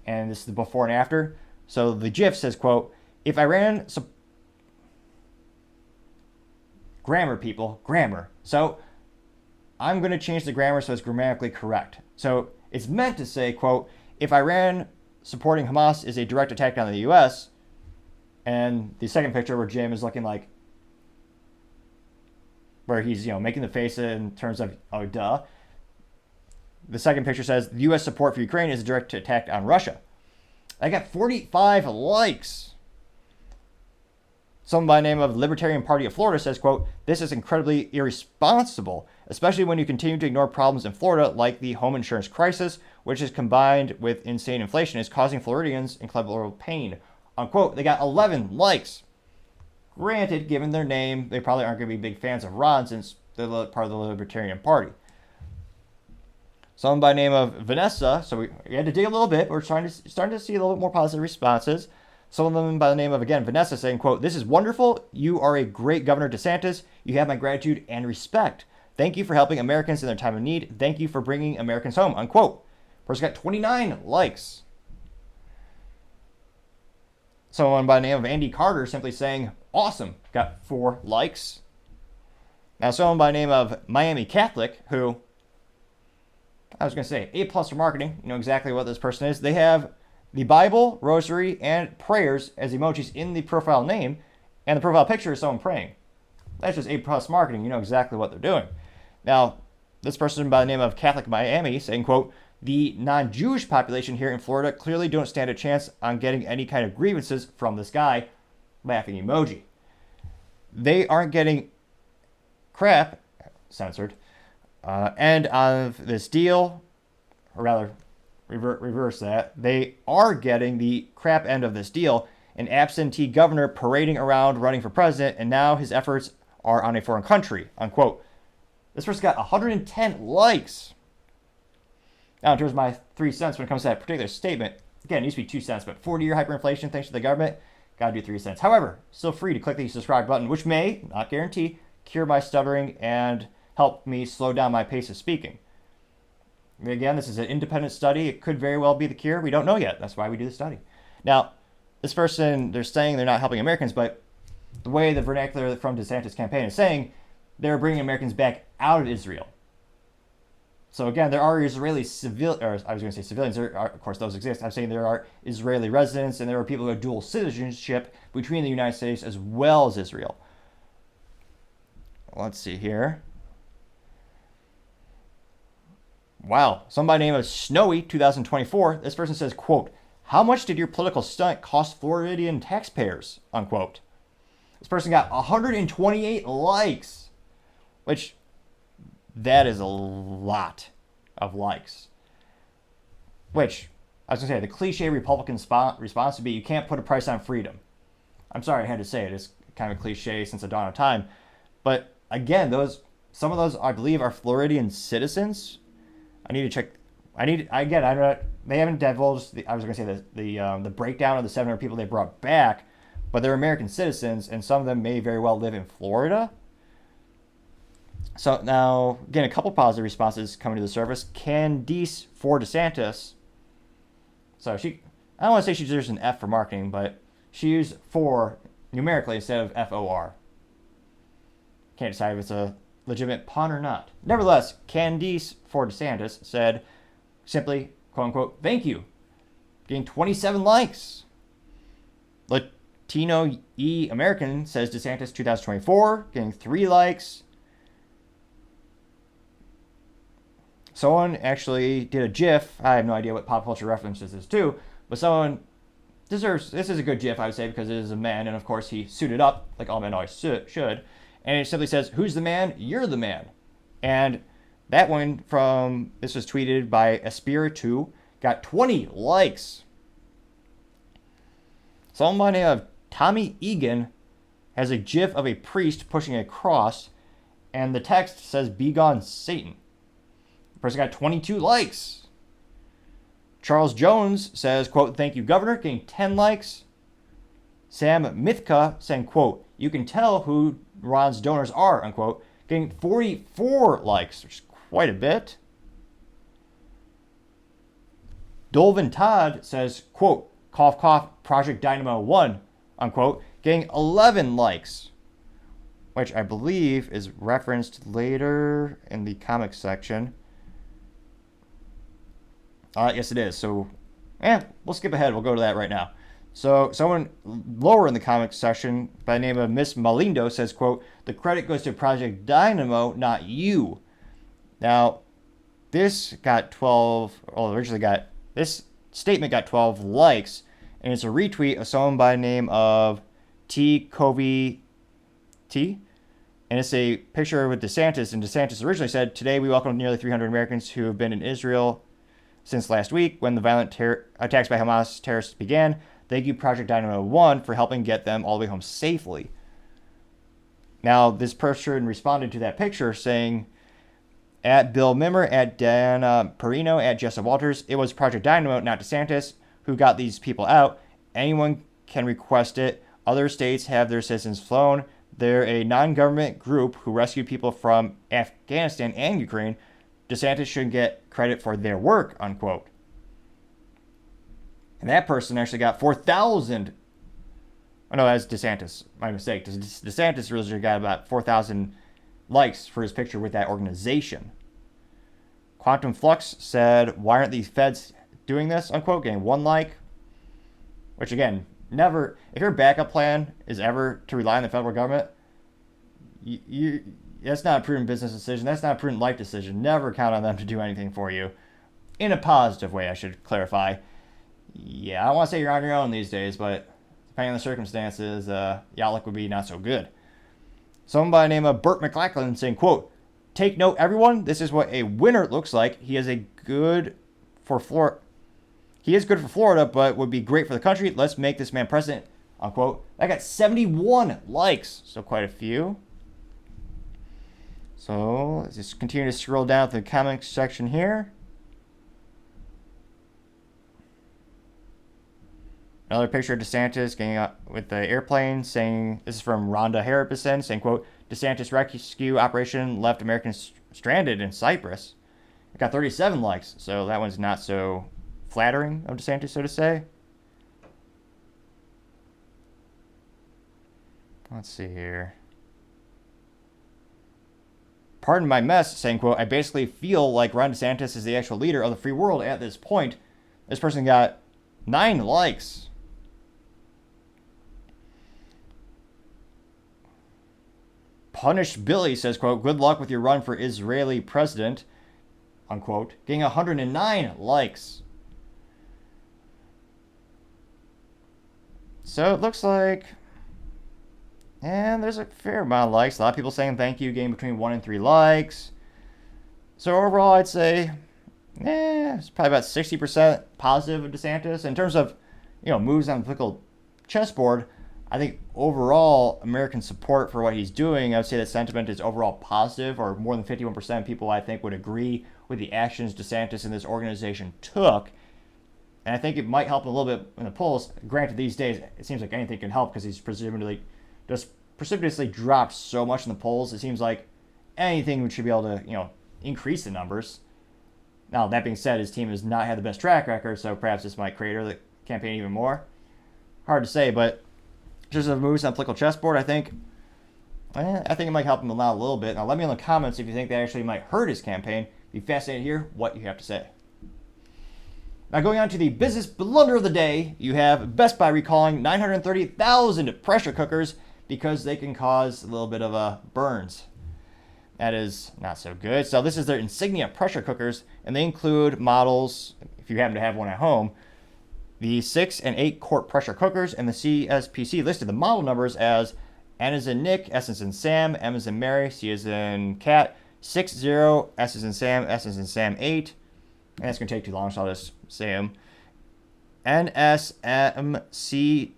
and this is the before and after. So the GIF says, quote, if Iran... Grammar. So I'm going to change the grammar so it's grammatically correct. So it's meant to say, quote, if Iran supporting Hamas is a direct attack on the U.S., and the second picture where Jim is looking like, where he's, making the face in terms of, oh, duh. The second picture says, the U.S. support for Ukraine is a direct attack on Russia. I got 45 likes. Someone by the name of Libertarian Party of Florida says, quote, this is incredibly irresponsible, especially when you continue to ignore problems in Florida like the home insurance crisis, which is combined with insane inflation is causing Floridians incredible pain. Unquote. They got 11 likes. Granted, given their name, they probably aren't going to be big fans of Ron since they're part of the Libertarian Party. Someone by the name of Vanessa, so we had to dig a little bit, but we're starting to see a little bit more positive responses. Someone by the name of, again, Vanessa saying, quote, this is wonderful. You are a great Governor DeSantis. You have my gratitude and respect. Thank you for helping Americans in their time of need. Thank you for bringing Americans home, unquote. Person got 29 likes. Someone by the name of Andy Carter simply saying, awesome, got 4 likes. Now, someone by the name of Miami Catholic, who, I was going to say, A+ for marketing. You know exactly what this person is. They have the Bible, rosary, and prayers as emojis in the profile name, and the profile picture is someone praying. That's just A+ marketing. You know exactly what they're doing. Now, this person by the name of Catholic Miami saying, quote, the non-Jewish population here in Florida clearly don't stand a chance on getting any kind of grievances from this guy, laughing emoji. They aren't getting crap, censored, end of this deal, or rather, reverse that. They are getting the crap end of this deal, an absentee governor parading around running for president, and now his efforts are on a foreign country, unquote. This person got 110 likes. Now, in terms of my 3 cents when it comes to that particular statement, again, it used to be 2 cents, but 40-year hyperinflation thanks to the government, gotta do 3 cents. However, still free to click the subscribe button, which may, not guarantee, cure my stuttering and help me slow down my pace of speaking. Again, this is an independent study. It could very well be the cure. We don't know yet. That's why we do the study. Now, this person, they're saying they're not helping Americans, but the way the vernacular from DeSantis' campaign is saying, they're bringing Americans back out of Israel. So again, there are Israeli civilians, or I was going to say civilians, there are, of course those exist. I'm saying there are Israeli residents and there are people who have dual citizenship between the United States as well as Israel. Let's see here. Wow, somebody named Snowy 2024, this person says, quote, how much did your political stunt cost Floridian taxpayers, unquote. This person got 128 likes, which that is a lot of likes. Which, I was going to say, the cliche Republican response would be, you can't put a price on freedom. I'm sorry I had to say it. It's kind of a cliche since the dawn of time. But again, some of those, I believe, are Floridian citizens. I need to check. They haven't divulged, the breakdown of the 700 people they brought back, but they're American citizens, and some of them may very well live in Florida. So now, again, a couple positive responses coming to the service. Candice for DeSantis. So I don't want to say she deserves an F for marketing, but she used for numerically instead of FOR. Can't decide if it's a legitimate pun or not. Nevertheless, Candice for DeSantis said simply, quote unquote, thank you. Getting 27 likes. Latino E American says DeSantis 2024, getting 3 likes. Someone actually did a GIF. I have no idea what pop culture reference this is to, but someone deserves, this is a good GIF, I would say, because it is a man, and of course he suited up like all men always should. And it simply says, who's the man? You're the man. And that one this was tweeted by Espiritu, got 20 likes. Someone by the name of Tommy Egan has a GIF of a priest pushing a cross, and the text says, be gone, Satan. The person got 22 likes. Charles Jones says, quote, thank you, Governor, getting 10 likes. Sam Mithka saying, quote, you can tell who Ron's donors are, unquote, getting 44 likes, which is quite a bit. Dolvin Todd says, quote, cough, cough, Project Dynamo 1, unquote, getting 11 likes, which I believe is referenced later in the comics section. Yes, it is. So, we'll skip ahead. We'll go to that right now. So, someone lower in the comics section by the name of Miss Malindo says, quote, the credit goes to Project Dynamo, not you. Now, this statement got 12 likes, and it's a retweet of someone by the name of T. Covey T. And it's a picture with DeSantis, and DeSantis originally said, today we welcome nearly 300 Americans who have been in Israel since last week when the violent attacks by Hamas terrorists began. Thank you, Project Dynamo 1, for helping get them all the way home safely. Now, this person responded to that picture saying, at Bill Mimmer, at Dana Perino, at Jessa Walters, it was Project Dynamo, not DeSantis, who got these people out. Anyone can request it. Other states have their citizens flown. They're a non-government group who rescued people from Afghanistan and Ukraine. DeSantis shouldn't get credit for their work, unquote. And that person actually got 4,000. Oh, no, that's DeSantis. My mistake. DeSantis originally got about 4,000 likes for his picture with that organization. Quantum Flux said, why aren't these feds doing this, unquote, getting 1 like. Which, again, never, if your backup plan is ever to rely on the federal government, that's not a prudent business decision. That's not a prudent life decision. Never count on them to do anything for you. In a positive way, I should clarify. Yeah, I don't want to say you're on your own these days, but depending on the circumstances, the outlook would be not so good. Someone by the name of Burt McLachlan saying, quote, take note, everyone, this is what a winner looks like. He is good for Florida, but would be great for the country. Let's make this man president, unquote. I got 71 likes, so quite a few. So let's just continue to scroll down to the comments section here. Another picture of DeSantis getting up with the airplane saying, this is from Rhonda Harrison, saying, quote, DeSantis rescue operation left Americans stranded in Cyprus. It got 37 likes, so that one's not so flattering of DeSantis, so to say. Let's see here. Pardon my mess, saying, quote, I basically feel like Ron DeSantis is the actual leader of the free world at this point. This person got 9 likes. Punish Billy says, quote, good luck with your run for Israeli president, unquote, getting 109 likes. So it looks like, and there's a fair amount of likes. A lot of people saying thank you, getting between 1 and 3 likes. So overall, I'd say, it's probably about 60% positive of DeSantis. In terms of, moves on the political chessboard, I think overall American support for what he's doing, I would say that sentiment is overall positive, or more than 51% of people I think would agree with the actions DeSantis and this organization took. And I think it might help a little bit in the polls. Granted, these days it seems like anything can help because he's presumably just precipitously dropped so much in the polls. It seems like anything should be able to, increase the numbers. Now, that being said, his team has not had the best track record, so perhaps this might crater the campaign even more. Hard to say, but just as moves on the political chessboard, I think it might help him out a little bit. Now, let me know in the comments if you think that actually might hurt his campaign. Be fascinated to hear what you have to say. Now, going on to the business blunder of the day, you have Best Buy recalling 930,000 pressure cookers because they can cause a little bit of burns. That is not so good. So this is their insignia pressure cookers, and they include models, if you happen to have one at home, the 6 and 8 quart pressure cookers, and the CSPC listed the model numbers as N as in Nick, S as in Sam, M as in Mary, C as in Cat, 60, S as in Sam, S as in Sam 8, and that's going to take too long, so I'll just say them. NSMC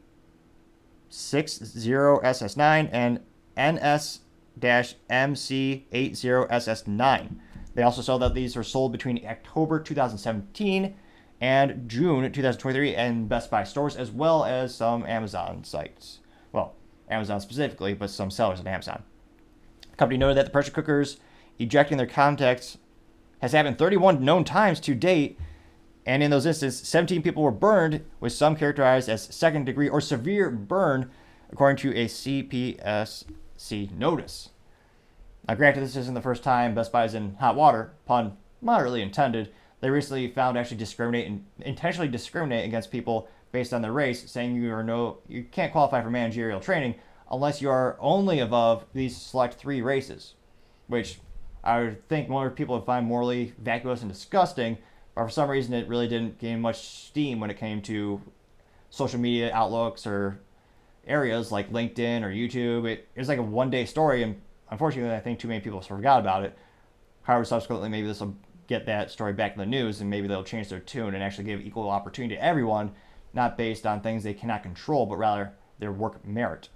60SS9 and NS-MC80SS9. They also saw that these were sold between October 2017 and June 2023 in Best Buy stores, as well as some Amazon sites. Well, Amazon specifically, but some sellers on Amazon. The company noted that the pressure cookers ejecting their contacts has happened 31 known times to date, and in those instances, 17 people were burned, with some characterized as second degree or severe burn, according to a CPSC notice. Now, granted, this isn't the first time Best Buy is in hot water, pun moderately intended. They recently found to actually intentionally discriminate against people based on their race, saying you can't qualify for managerial training unless you are only above these select 3 races, which I would think more people would find morally vacuous and disgusting, but for some reason it really didn't gain much steam when it came to social media outlooks or areas like LinkedIn or YouTube. It was like a one-day story, and unfortunately I think too many people forgot about it. However, subsequently maybe this will get that story back in the news, and maybe they'll change their tune and actually give equal opportunity to everyone, not based on things they cannot control, but rather their work merit.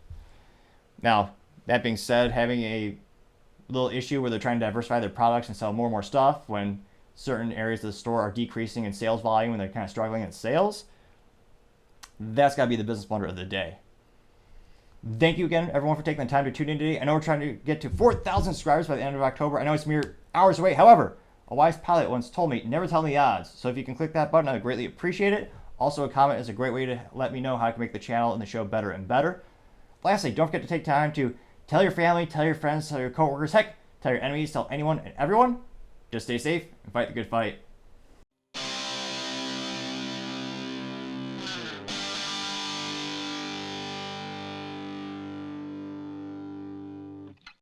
Now, that being said, having a little issue where they're trying to diversify their products and sell more and more stuff when certain areas of the store are decreasing in sales volume and they're kind of struggling in sales, that's got to be the business blunder of the day. Thank you again, everyone, for taking the time to tune in today. I know we're trying to get to 4,000 subscribers by the end of October. I know it's mere hours away. However, a wise pilot once told me, never tell me the odds. So if you can click that button, I would greatly appreciate it. Also, a comment is a great way to let me know how I can make the channel and the show better and better. Lastly, don't forget to take time to tell your family, tell your friends, tell your coworkers, heck, tell your enemies, tell anyone and everyone. Just stay safe and fight the good fight.